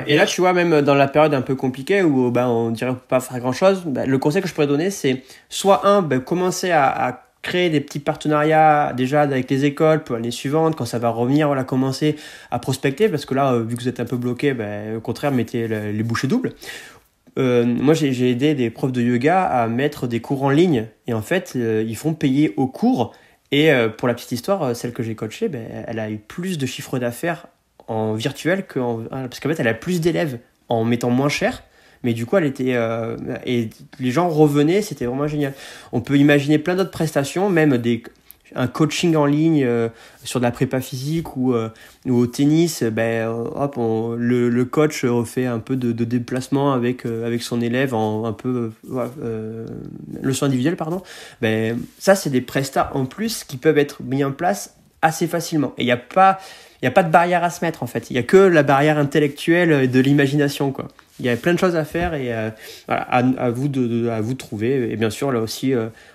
Et là, tu vois, même dans la période un peu compliquée où on dirait pas faire grand-chose, le conseil que je pourrais donner, c'est soit commencer à créer des petits partenariats déjà avec les écoles pour l'année suivante, quand ça va revenir, commencer à prospecter, parce que là, vu que vous êtes un peu bloqué, au contraire, mettez les bouchées doubles. Moi, j'ai aidé des profs de yoga à mettre des cours en ligne, et en fait, ils font payer au cours, et pour la petite histoire, celle que j'ai coachée, elle a eu plus de chiffre d'affaires en virtuel parce qu'en fait, elle a plus d'élèves en mettant moins cher. Mais du coup, elle était et les gens revenaient, c'était vraiment génial. On peut imaginer plein d'autres prestations, même un coaching en ligne sur de la prépa physique ou au tennis. Le coach fait un peu de déplacement avec son élève en un peu leçon individuelle, pardon. Ça, c'est des prestats en plus qui peuvent être mis en place assez facilement. Et il n'y a pas de barrière à se mettre, en fait. Il n'y a que la barrière intellectuelle et de l'imagination, quoi. Il y a plein de choses à faire et à vous de trouver. Et bien sûr, là aussi,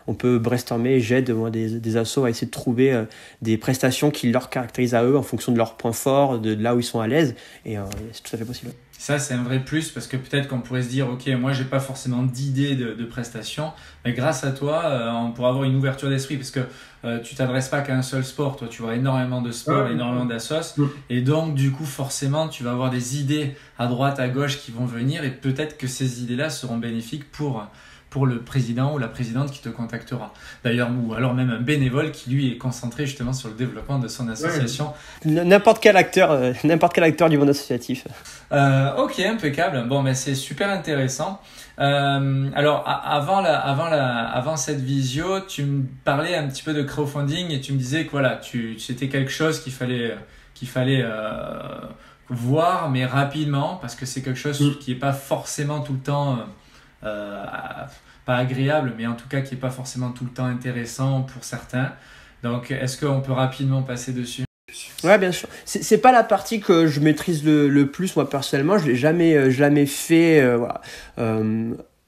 on peut brainstormer. J'aide moi des assos à essayer de trouver des prestations qui leur caractérisent à eux en fonction de leurs points forts, de là où ils sont à l'aise. Et c'est tout à fait possible. Ça, c'est un vrai plus parce que peut-être qu'on pourrait se dire, ok, moi, j'ai pas forcément d'idée de prestations, mais grâce à toi, on pourra avoir une ouverture d'esprit parce que tu t'adresses pas qu'à un seul sport. Toi, tu vois énormément de sports, énormément d'assos, et donc, du coup, forcément, tu vas avoir des idées à droite, à gauche qui vont venir et peut-être que ces idées-là seront bénéfiques pour le président ou la présidente qui te contactera. D'ailleurs, ou alors même un bénévole qui, lui, est concentré justement sur le développement de son association. N'importe quel acteur du monde associatif. Ok, impeccable. Bon, mais c'est super intéressant. Alors, avant cette visio, tu me parlais un petit peu de crowdfunding et tu me disais que voilà, c'était quelque chose qu'il fallait voir, mais rapidement, parce que c'est quelque chose qui est pas forcément tout le temps pas agréable, mais en tout cas qui est pas forcément tout le temps intéressant pour certains. Donc, est-ce qu'on peut rapidement passer dessus? Ouais, bien sûr. C'est pas la partie que je maîtrise le plus, moi, personnellement. Je l'ai jamais fait. Voilà.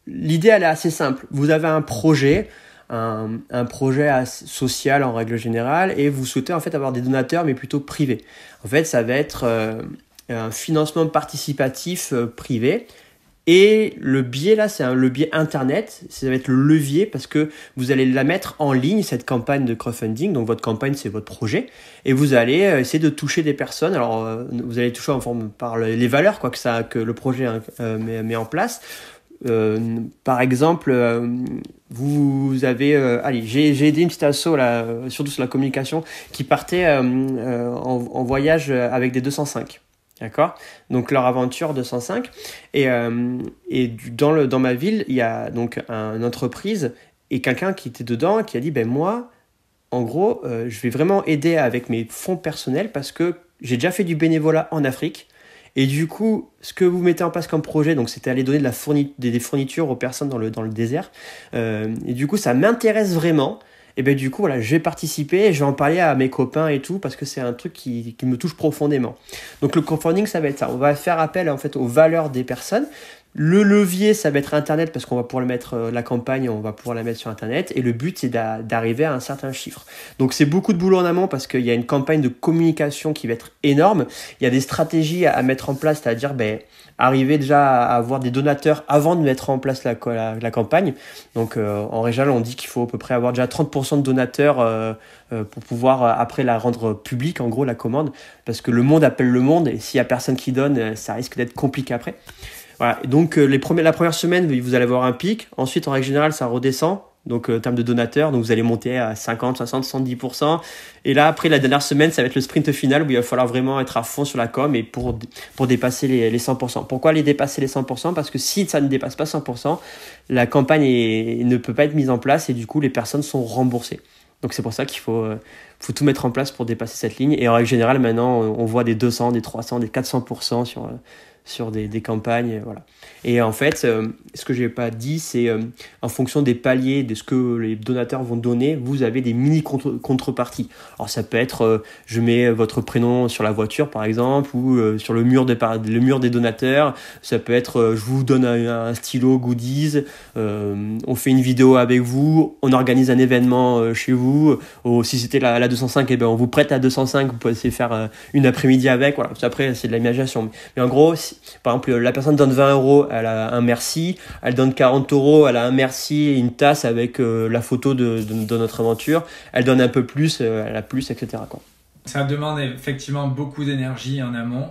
L'idée, elle est assez simple. Vous avez un projet, un projet social en règle générale, et vous souhaitez en fait avoir des donateurs, mais plutôt privés. En fait, ça va être un financement participatif privé. Et le biais là, c'est le biais internet, ça va être le levier parce que vous allez la mettre en ligne, cette campagne de crowdfunding. Donc votre campagne, c'est votre projet. Et vous allez essayer de toucher des personnes. Alors vous allez toucher en forme par les valeurs quoi, que le projet met en place. Par exemple, vous avez... allez, j'ai aidé une petite asso, là, surtout sur la communication, qui partait en voyage avec des 205. D'accord? Donc leur aventure 205 et dans ma ville il y a donc une entreprise et quelqu'un qui était dedans qui a dit ben moi en gros je vais vraiment aider avec mes fonds personnels parce que j'ai déjà fait du bénévolat en Afrique et du coup ce que vous mettez en place comme projet donc c'était aller donner des fournitures aux personnes dans le désert et du coup ça m'intéresse vraiment. Et ben du coup voilà, je vais participer et je vais en parler à mes copains et tout parce que c'est un truc qui me touche profondément. Donc le crowdfunding ça va être ça, on va faire appel en fait aux valeurs des personnes. Le levier ça va être internet parce qu'on va pouvoir le mettre la campagne, on va pouvoir la mettre sur internet et le but c'est d'arriver à un certain chiffre. Donc c'est beaucoup de boulot en amont parce qu'il y a une campagne de communication qui va être énorme, il y a des stratégies à mettre en place, c'est-à-dire arriver déjà à avoir des donateurs avant de mettre en place la campagne. Donc en régional, on dit qu'il faut à peu près avoir déjà 30% de donateurs pour pouvoir après la rendre publique, en gros la commande, parce que le monde appelle le monde et s'il n'y a personne qui donne, ça risque d'être compliqué après. Voilà. Et donc la première semaine, vous allez avoir un pic, ensuite en règle générale, ça redescend. Donc en termes de donateurs, donc vous allez monter à 50, 60, 70%. Et là, après la dernière semaine, ça va être le sprint final où il va falloir vraiment être à fond sur la com et pour dépasser les 100%. Pourquoi les dépasser les 100%? Parce que si ça ne dépasse pas 100%, la campagne ne peut pas être mise en place et du coup, les personnes sont remboursées. Donc c'est pour ça qu'il faut tout mettre en place pour dépasser cette ligne. Et en règle générale, maintenant, on voit des 200, des 300, des 400% sur des campagnes, voilà. Et en fait, ce que je n'ai pas dit, c'est en fonction des paliers, de ce que les donateurs vont donner, vous avez des mini contreparties. Alors ça peut être, je mets votre prénom sur la voiture par exemple, ou sur le mur des donateurs. Ça peut être, je vous donne un stylo goodies, on fait une vidéo avec vous, on organise un événement chez vous. Si c'était la 205, eh ben on vous prête la 205, vous pouvez essayer de faire une après-midi avec. Voilà. Après, c'est de l'imagination. Mais en gros, par exemple, la personne donne 20 €, elle a un merci. Elle donne 40 €, elle a un merci et une tasse avec la photo de notre aventure. Elle donne un peu plus, elle a plus, etc. quoi. Ça demande effectivement beaucoup d'énergie en amont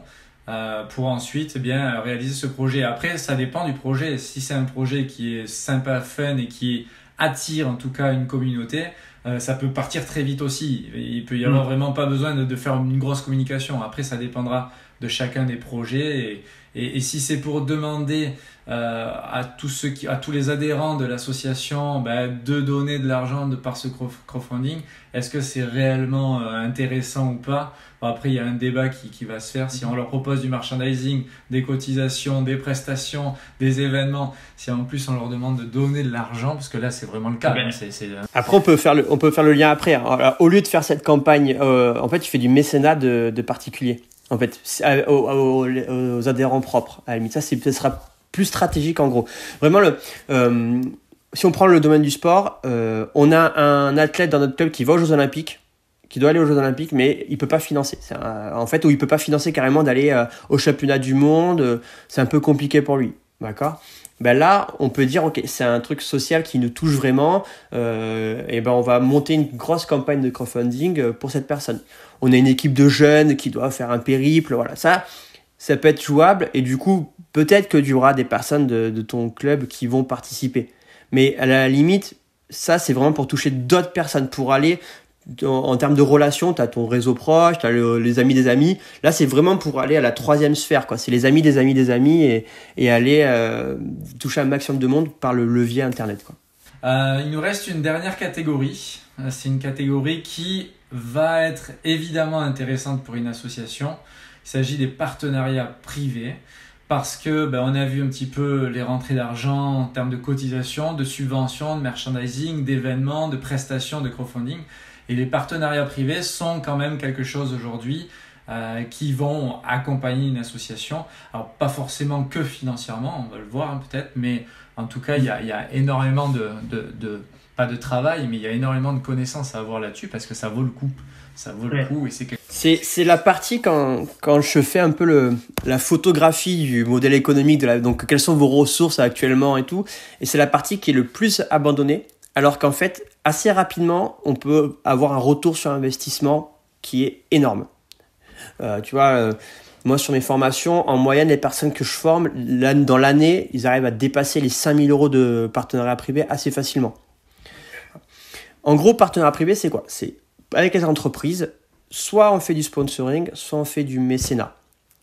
pour ensuite réaliser ce projet. Après, ça dépend du projet. Si c'est un projet qui est sympa, fun et qui attire en tout cas une communauté, ça peut partir très vite aussi. Il peut y avoir vraiment pas besoin de faire une grosse communication. Après, ça dépendra de chacun des projets et si c'est pour demander à tous les adhérents de l'association de donner de l'argent par ce crowdfunding, est-ce que c'est réellement intéressant ou pas? Après, il y a un débat qui va se faire. Si on leur propose du merchandising, des cotisations, des prestations, des événements, si en plus on leur demande de donner de l'argent, parce que là c'est vraiment le cas. Après, on peut faire le lien après. Alors, au lieu de faire cette campagne, en fait, tu fais du mécénat de particuliers. En fait, aux adhérents propres. À la limite, ça sera plus stratégique en gros. Vraiment, si on prend le domaine du sport, on a un athlète dans notre club qui va aux Jeux Olympiques, qui doit aller aux Jeux Olympiques, mais il peut pas financer. Ou il peut pas financer carrément d'aller au championnat du monde. C'est un peu compliqué pour lui, d'accord? Là, on peut dire, ok, c'est un truc social qui nous touche vraiment. On va monter une grosse campagne de crowdfunding pour cette personne. On a une équipe de jeunes qui doit faire un périple, voilà. Ça peut être jouable et du coup, peut-être que tu auras des personnes de ton club qui vont participer. Mais à la limite, ça, c'est vraiment pour toucher d'autres personnes, pour aller en termes de relations, tu as ton réseau proche, tu as les amis des amis. Là, c'est vraiment pour aller à la troisième sphère, quoi. C'est les amis des amis des amis et aller toucher un maximum de monde par le levier Internet, quoi. Il nous reste une dernière catégorie. C'est une catégorie qui va être évidemment intéressante pour une association. Il s'agit des partenariats privés parce que on a vu un petit peu les rentrées d'argent en termes de cotisation, de subventions, de merchandising, d'événements, de prestations, de crowdfunding. Et les partenariats privés sont quand même quelque chose aujourd'hui qui vont accompagner une association. Alors pas forcément que financièrement, on va le voir peut-être, mais en tout cas il y a énormément pas de travail, mais il y a énormément de connaissances à avoir là-dessus parce que ça vaut le coup. Ça vaut le coup et c'est la partie quand je fais un peu la photographie du modèle économique donc quelles sont vos ressources actuellement et tout, et c'est la partie qui est le plus abandonnée, alors qu'en fait assez rapidement on peut avoir un retour sur investissement qui est énorme. Tu vois, moi sur mes formations, en moyenne les personnes que je forme dans l'année, ils arrivent à dépasser les 5 000 € de partenariat privé assez facilement. En gros, partenariat privé, c'est quoi? C'est avec les entreprises, soit on fait du sponsoring, soit on fait du mécénat.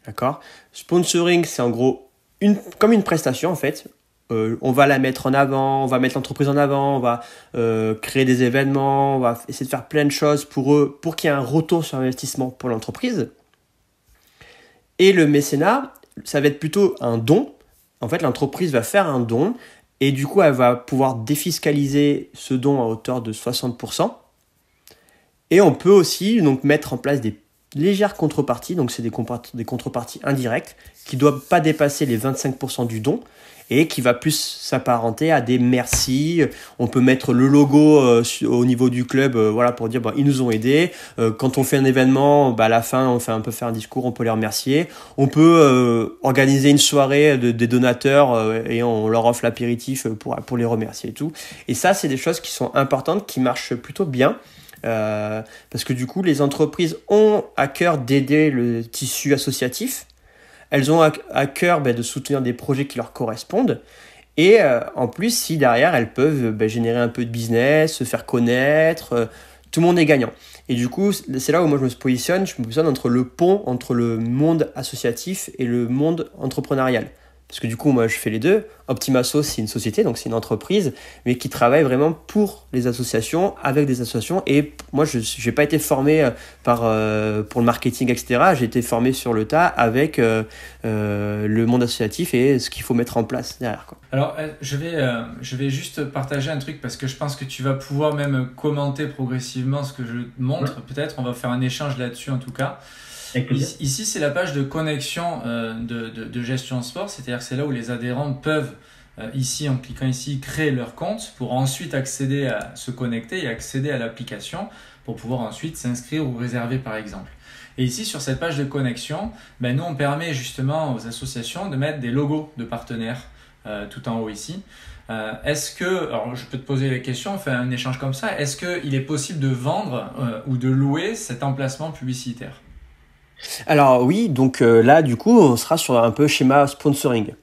D'accord? Sponsoring, c'est en gros comme une prestation en fait. On va la mettre en avant, on va mettre l'entreprise en avant, on va créer des événements, on va essayer de faire plein de choses pour eux, pour qu'il y ait un retour sur investissement pour l'entreprise. Et le mécénat, ça va être plutôt un don. En fait, l'entreprise va faire un don et du coup, elle va pouvoir défiscaliser ce don à hauteur de 60%. Et on peut aussi donc mettre en place des légères contreparties, donc c'est des contreparties indirectes qui ne doivent pas dépasser les 25% du don et qui va plus s'apparenter à des merci. On peut mettre le logo au niveau du club, voilà, pour dire ils nous ont aidés. Quand on fait un événement, à la fin on peut faire un discours, on peut les remercier. On peut organiser une soirée des donateurs et on leur offre l'apéritif pour les remercier et tout. Et ça, c'est des choses qui sont importantes, qui marchent plutôt bien. Parce que du coup les entreprises ont à cœur d'aider le tissu associatif, elles ont à cœur de soutenir des projets qui leur correspondent et en plus si derrière elles peuvent générer un peu de business, se faire connaître, tout le monde est gagnant. Et du coup c'est là où moi je me positionne entre le pont entre le monde associatif et le monde entrepreneurial. Parce que du coup, moi, je fais les deux. Optimasso, c'est une société, donc c'est une entreprise, mais qui travaille vraiment pour les associations, avec des associations. Et moi, je n'ai pas été formé pour le marketing, etc. J'ai été formé sur le tas avec le monde associatif et ce qu'il faut mettre en place derrière, quoi. Alors, je vais juste partager un truc parce que je pense que tu vas pouvoir même commenter progressivement ce que je montre. Ouais. Peut-être, on va faire un échange là-dessus en tout cas. Ici, c'est la page de connexion de Gestion Sport, c'est-à-dire que c'est là où les adhérents peuvent, ici, en cliquant ici, créer leur compte pour ensuite accéder à se connecter et accéder à l'application pour pouvoir ensuite s'inscrire ou réserver par exemple. Et ici, sur cette page de connexion, nous, on permet justement aux associations de mettre des logos de partenaires tout en haut ici. Alors je peux te poser la question, on fait un échange comme ça, est-ce qu'il est possible de vendre ou de louer cet emplacement publicitaire ? Alors oui, donc là du coup on sera sur un peu schéma sponsoring.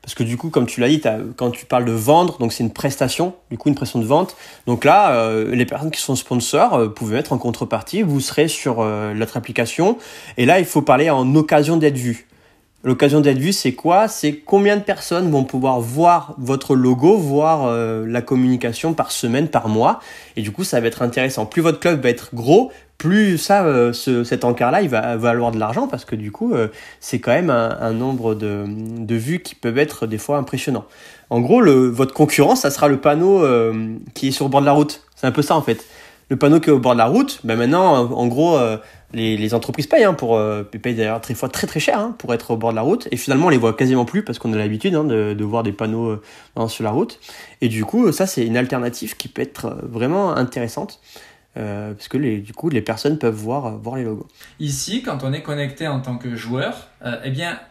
Parce que du coup comme tu l'as dit, quand tu parles de vendre, donc c'est une prestation, du coup une prestation de vente. Donc là les personnes qui sont sponsors pouvez mettre en contrepartie, vous serez sur notre application et là il faut parler en occasion d'être vu. L'occasion d'être vu, c'est quoi? C'est combien de personnes vont pouvoir voir votre logo, voir la communication par semaine, par mois. Et du coup, ça va être intéressant. Plus votre club va être gros, plus cet encart-là, il va valoir de l'argent parce que du coup, c'est quand même un nombre de vues qui peuvent être des fois impressionnants. En gros, votre concurrence, ça sera le panneau qui est sur le bord de la route. C'est un peu ça en fait. Le panneau qui est au bord de la route, maintenant, en gros, les entreprises payent, payent d'ailleurs très très cher pour être au bord de la route. Et finalement, on les voit quasiment plus parce qu'on a l'habitude de voir des panneaux sur la route. Et du coup, ça, c'est une alternative qui peut être vraiment intéressante. Parce que du coup, les personnes peuvent voir les logos. Ici, quand on est connecté en tant que joueur,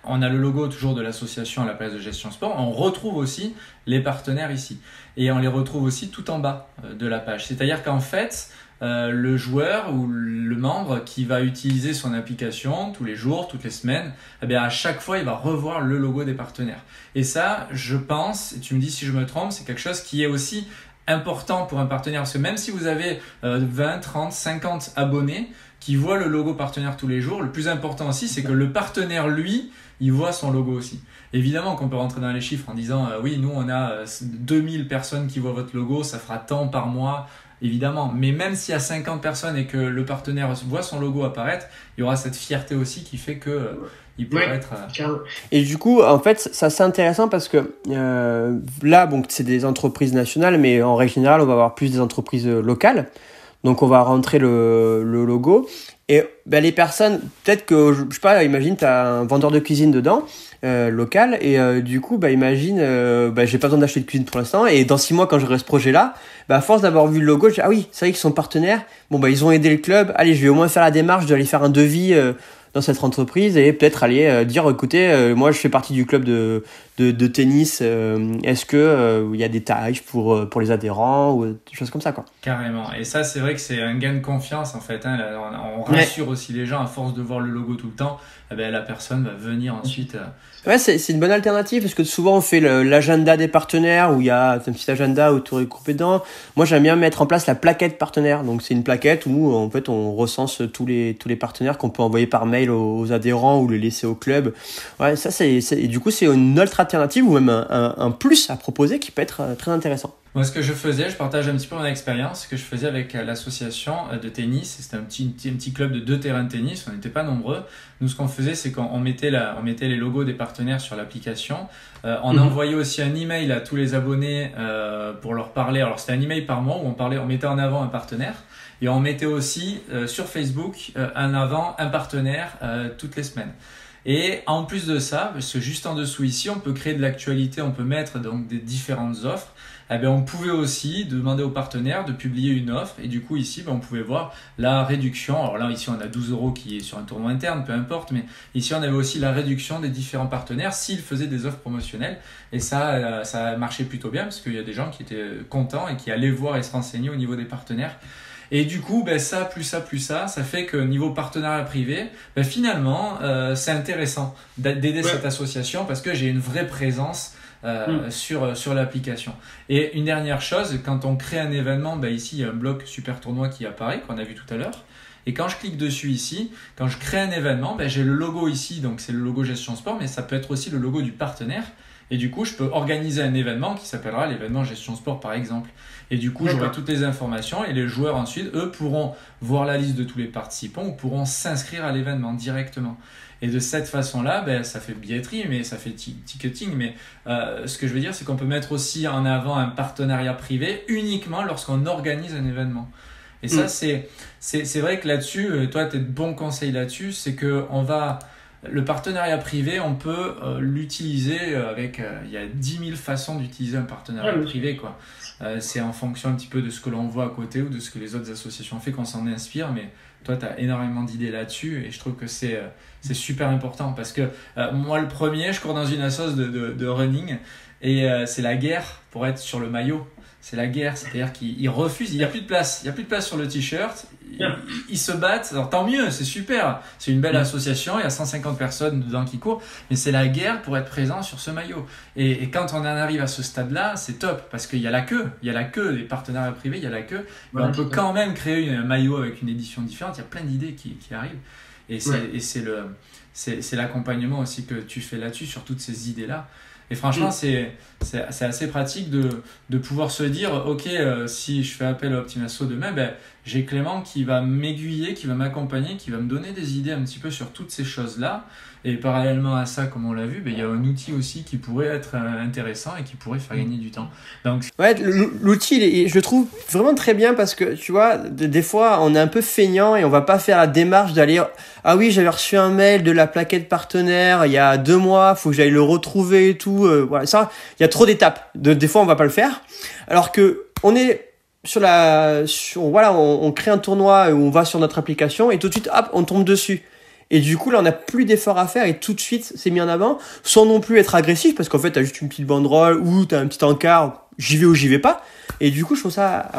on a le logo toujours de l'association à la place de Gestion Sport. On retrouve aussi les partenaires ici. Et on les retrouve aussi tout en bas de la page. C'est-à-dire qu'en fait, le joueur ou le membre qui va utiliser son application tous les jours, toutes les semaines, à chaque fois, il va revoir le logo des partenaires. Et ça, je pense, et tu me dis si je me trompe, c'est quelque chose qui est aussi important pour un partenaire parce que même si vous avez 20, 30, 50 abonnés qui voient le logo partenaire tous les jours, le plus important aussi c'est que le partenaire lui il voit son logo aussi. Évidemment qu'on peut rentrer dans les chiffres en disant oui nous on a 2000 personnes qui voient votre logo, ça fera tant par mois évidemment, mais même s'il y a 50 personnes et que le partenaire voit son logo apparaître, il y aura cette fierté aussi qui fait que il pourrait être... Et du coup, en fait, ça c'est intéressant parce que là, bon, c'est des entreprises nationales, mais en règle générale, on va avoir plus des entreprises locales. Donc on va rentrer le logo. Et ben, les personnes, peut-être que, je sais pas, imagine tu as un vendeur de cuisine dedans, local, et du coup, bah, imagine, j'ai pas besoin d'acheter de cuisine pour l'instant, et dans 6 mois, quand j'aurai ce projet-là, bah, à force d'avoir vu le logo, je dis, ah oui, c'est vrai qu'ils sont partenaires, bon, bah, ils ont aidé le club, allez, je vais au moins faire la démarche d'aller faire un devis dans cette entreprise, et peut-être aller dire, écoutez, moi, je fais partie du club de tennis, est-ce que il y a des tarifs pour les adhérents, ou des choses comme ça, quoi. Carrément. Et ça, c'est vrai que c'est un gain de confiance, en fait. Hein. Là, on rassure aussi les gens, à force de voir le logo tout le temps, eh ben, la personne va venir ensuite. Ouais, c'est une bonne alternative parce que souvent on fait l'agenda des partenaires où il y a un petit agenda où tout est groupé dedans. Moi, j'aime bien mettre en place la plaquette partenaire. Donc, c'est une plaquette où en fait on recense tous les partenaires qu'on peut envoyer par mail aux adhérents ou les laisser au club. Ouais, ça et du coup, c'est une autre alternative ou même un plus à proposer qui peut être très intéressant. Moi, ce que je faisais, je partage un petit peu mon expérience, ce que je faisais avec l'association de tennis. C'était un petit club de 2 terrains de tennis, on n'était pas nombreux. Nous, ce qu'on faisait, c'est qu'on mettait les logos des partenaires sur l'application. On envoyait aussi un email à tous les abonnés pour leur parler. Alors, c'était un email par mois où on mettait en avant un partenaire. Et on mettait aussi sur Facebook en avant un partenaire toutes les semaines. Et en plus de ça, parce que juste en dessous ici, on peut créer de l'actualité, on peut mettre donc des différentes offres. Eh bien, on pouvait aussi demander aux partenaires de publier une offre et du coup ici on pouvait voir la réduction. Alors là ici on a 12 € qui est sur un tournoi interne, peu importe, mais ici on avait aussi la réduction des différents partenaires s'ils faisaient des offres promotionnelles et ça marchait plutôt bien parce qu'il y a des gens qui étaient contents et qui allaient voir et se renseigner au niveau des partenaires. Et du coup, ça fait que niveau partenariat privé, finalement, c'est intéressant d'aider cette association parce que j'ai une vraie présence sur l'application. Et une dernière chose, quand on crée un événement, ici il y a un bloc super tournoi qui apparaît, qu'on a vu tout à l'heure. Et quand je clique dessus ici, quand je crée un événement, j'ai le logo ici, donc c'est le logo Gestion Sport, mais ça peut être aussi le logo du partenaire. Et du coup, je peux organiser un événement qui s'appellera l'événement Gestion Sport par exemple. Et du coup, j'aurai toutes les informations et les joueurs ensuite, eux, pourront voir la liste de tous les participants ou pourront s'inscrire à l'événement directement. Et de cette façon-là, ça fait billetterie, mais ça fait ticketing. Mais ce que je veux dire, c'est qu'on peut mettre aussi en avant un partenariat privé uniquement lorsqu'on organise un événement. Et ça, c'est vrai que là-dessus, toi, tu as de bons conseils là-dessus, c'est que le partenariat privé, on peut l'utiliser avec... il y a 10 000 façons d'utiliser un partenariat privé, quoi. C'est en fonction un petit peu de ce que l'on voit à côté ou de ce que les autres associations font qu'on s'en inspire, mais toi, tu as énormément d'idées là-dessus et je trouve que c'est super important parce que moi, le premier, je cours dans une assoce de running et c'est la guerre pour être sur le maillot. C'est la guerre, c'est-à-dire qu'ils refusent, il n'y a plus de place. Il n'y a plus de place sur le t-shirt, ils se battent. Alors tant mieux, c'est super. C'est une belle association, il y a 150 personnes dedans qui courent, mais c'est la guerre pour être présent sur ce maillot. Et quand on en arrive à ce stade-là, c'est top, parce qu'il y a la queue, des partenariats privés, il y a la queue. Mais on peut quand même créer un maillot avec une édition différente, il y a plein d'idées qui arrivent. Et c'est l'accompagnement aussi que tu fais là-dessus, sur toutes ces idées-là. Et franchement, c'est assez pratique de pouvoir se dire, ok, si je fais appel à Optimasso demain, j'ai Clément qui va m'aiguiller, qui va m'accompagner, qui va me donner des idées un petit peu sur toutes ces choses-là. Et parallèlement à ça, comme on l'a vu, il y a un outil aussi qui pourrait être intéressant et qui pourrait faire gagner du temps. Donc, ouais, l'outil, je le trouve vraiment très bien parce que, tu vois, des fois, on est un peu feignant et on va pas faire la démarche d'aller, ah oui, j'avais reçu un mail de la plaquette partenaire il y a 2 mois, faut que j'aille le retrouver et tout. Voilà, ça, il y a trop d'étapes. Des fois, on va pas le faire. Alors que on est on crée un tournoi où on va sur notre application et tout de suite, hop, on tombe dessus. Et du coup, là, on n'a plus d'efforts à faire et tout de suite, c'est mis en avant, sans non plus être agressif, parce qu'en fait, tu as juste une petite banderole ou tu as un petit encart, j'y vais ou j'y vais pas. Et du coup, je trouve ça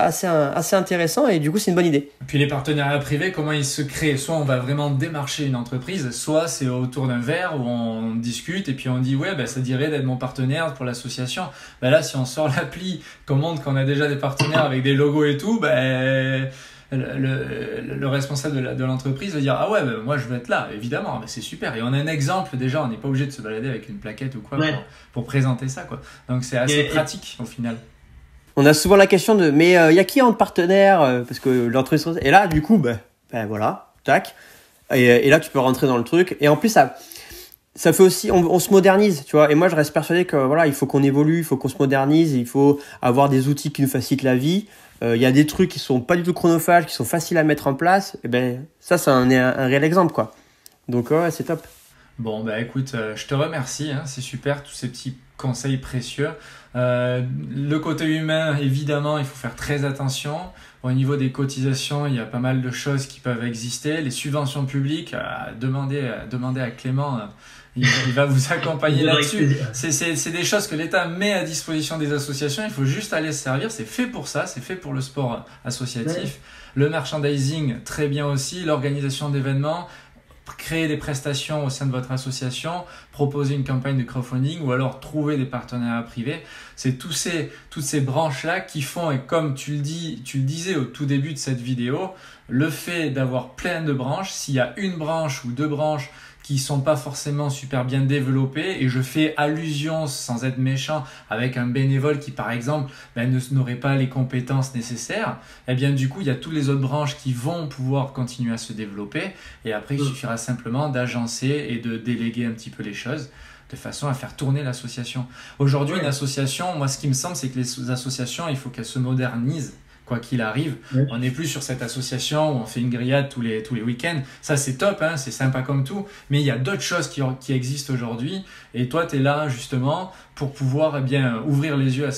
assez intéressant et du coup, c'est une bonne idée. Puis les partenariats privés, comment ils se créent? Soit on va vraiment démarcher une entreprise, soit c'est autour d'un verre où on discute et puis on dit ouais, ça dirait d'être mon partenaire pour l'association. Là, si on sort l'appli, qu'on montre qu'on a déjà des partenaires avec des logos et tout, le responsable de l'entreprise va dire ah ouais, moi je veux être là, évidemment, c'est super. Et on a un exemple déjà, on n'est pas obligé de se balader avec une plaquette ou quoi pour présenter ça, quoi. Donc c'est assez pratique au final. On a souvent la question de mais il y a qui en partenaire parce que l'entreprise, et là du coup voilà, tac, et là tu peux rentrer dans le truc et en plus ça, ça fait aussi, on se modernise, tu vois. Et moi, je reste persuadé que voilà, il faut qu'on évolue, il faut qu'on se modernise, il faut avoir des outils qui nous facilitent la vie. Il y a des trucs qui sont pas du tout chronophages, qui sont faciles à mettre en place. Et ben, ça en est un réel exemple, quoi. Donc, ouais, c'est top. Bon, bah écoute, je te remercie, hein, c'est super, tous ces petits conseils précieux. Le côté humain, évidemment, il faut faire très attention. Au niveau des cotisations, il y a pas mal de choses qui peuvent exister. Les subventions publiques, demandez à Clément, il va vous accompagner là-dessus. C'est des choses que l'État met à disposition des associations, il faut juste aller se servir. C'est fait pour ça, c'est fait pour le sport associatif. Ouais. Le merchandising, très bien aussi. L'organisation d'événements, créer des prestations au sein de votre association, proposer une campagne de crowdfunding ou alors trouver des partenariats privés. C'est toutes ces branches-là qui font, et comme tu le disais au tout début de cette vidéo, le fait d'avoir plein de branches, s'il y a une branche ou deux branches qui sont pas forcément super bien développés, et je fais allusion sans être méchant avec un bénévole qui par exemple n'aurait pas les compétences nécessaires, et bien du coup il y a toutes les autres branches qui vont pouvoir continuer à se développer, et après il suffira simplement d'agencer et de déléguer un petit peu les choses de façon à faire tourner l'association. Aujourd'hui, une association, moi ce qui me semble, c'est que les associations, il faut qu'elles se modernisent. Quoi qu'il arrive, on n'est plus sur cette association où on fait une grillade tous les week-ends. Ça, c'est top, hein, c'est sympa comme tout. Mais il y a d'autres choses qui existent aujourd'hui. Et toi, tu es là justement pour pouvoir ouvrir les yeux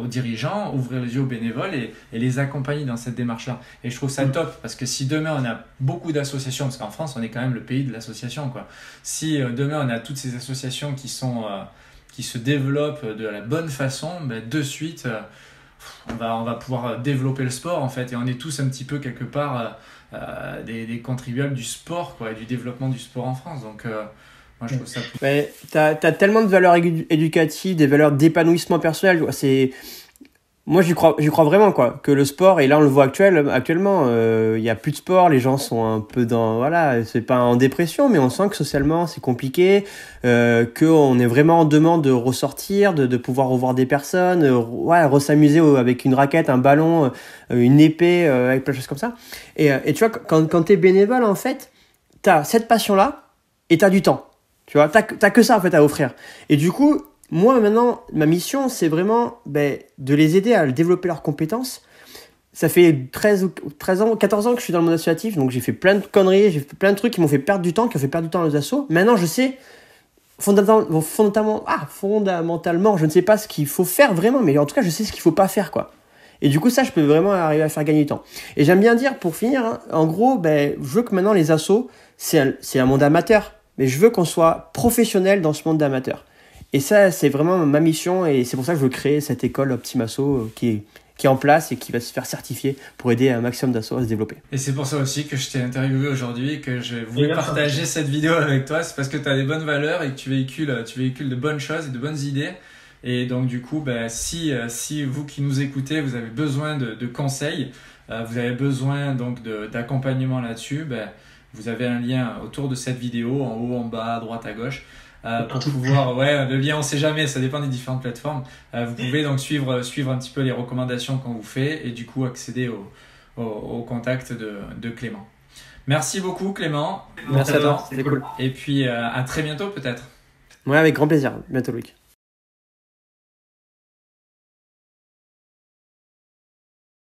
aux dirigeants, ouvrir les yeux aux bénévoles et les accompagner dans cette démarche-là. Et je trouve ça top parce que si demain on a beaucoup d'associations, parce qu'en France, on est quand même le pays de l'association, quoi. Si demain on a toutes ces associations qui se développent de la bonne façon, de suite... on va pouvoir développer le sport en fait, et on est tous un petit peu quelque part des contribuables du sport, quoi, et du développement du sport en France. Donc moi je trouve ça plus... Ouais, t'as tellement de valeurs éducatives, des valeurs d'épanouissement personnel. Moi j'y crois vraiment, quoi, que le sport, et là on le voit actuellement, il y a plus de sport, les gens sont un peu c'est pas en dépression, mais on sent que socialement c'est compliqué, qu'on est vraiment en demande de ressortir, de pouvoir revoir des personnes, s'amuser avec une raquette, un ballon, une épée, avec plein de choses comme ça. Et tu vois, quand t'es bénévole, en fait, t'as cette passion-là et t'as du temps. Tu vois, t'as que ça en fait à offrir. Et du coup, moi, maintenant, ma mission, c'est vraiment de les aider à développer leurs compétences. Ça fait 14 ans que je suis dans le monde associatif, donc j'ai fait plein de conneries, j'ai fait plein de trucs qui m'ont fait perdre du temps, qui ont fait perdre du temps aux assos. Maintenant, je sais fondamentalement, je ne sais pas ce qu'il faut faire vraiment, mais en tout cas, je sais ce qu'il ne faut pas faire, quoi. Et du coup, ça, je peux vraiment arriver à faire gagner du temps. Et j'aime bien dire, pour finir, hein, en gros, je veux que maintenant, les assos, c'est un monde amateur, mais je veux qu'on soit professionnel dans ce monde d'amateurs. Et ça, c'est vraiment ma mission, et c'est pour ça que je veux créer cette école Optimasso qui est en place et qui va se faire certifier pour aider un maximum d'assos à se développer. Et c'est pour ça aussi que je t'ai interviewé aujourd'hui, que je voulais partager cette vidéo avec toi. C'est parce que tu as des bonnes valeurs et que tu véhicules de bonnes choses et de bonnes idées. Et donc du coup, si vous qui nous écoutez, vous avez besoin de conseils, vous avez besoin donc d'accompagnement là-dessus, vous avez un lien autour de cette vidéo, en haut, en bas, à droite, à gauche. Pour pouvoir, le lien on sait jamais, ça dépend des différentes plateformes. Vous pouvez donc suivre un petit peu les recommandations qu'on vous fait et du coup accéder au contact de Clément. Merci beaucoup Clément. Merci à toi, c'était cool. Et puis à très bientôt peut-être. Ouais, avec grand plaisir. Bientôt Loïc.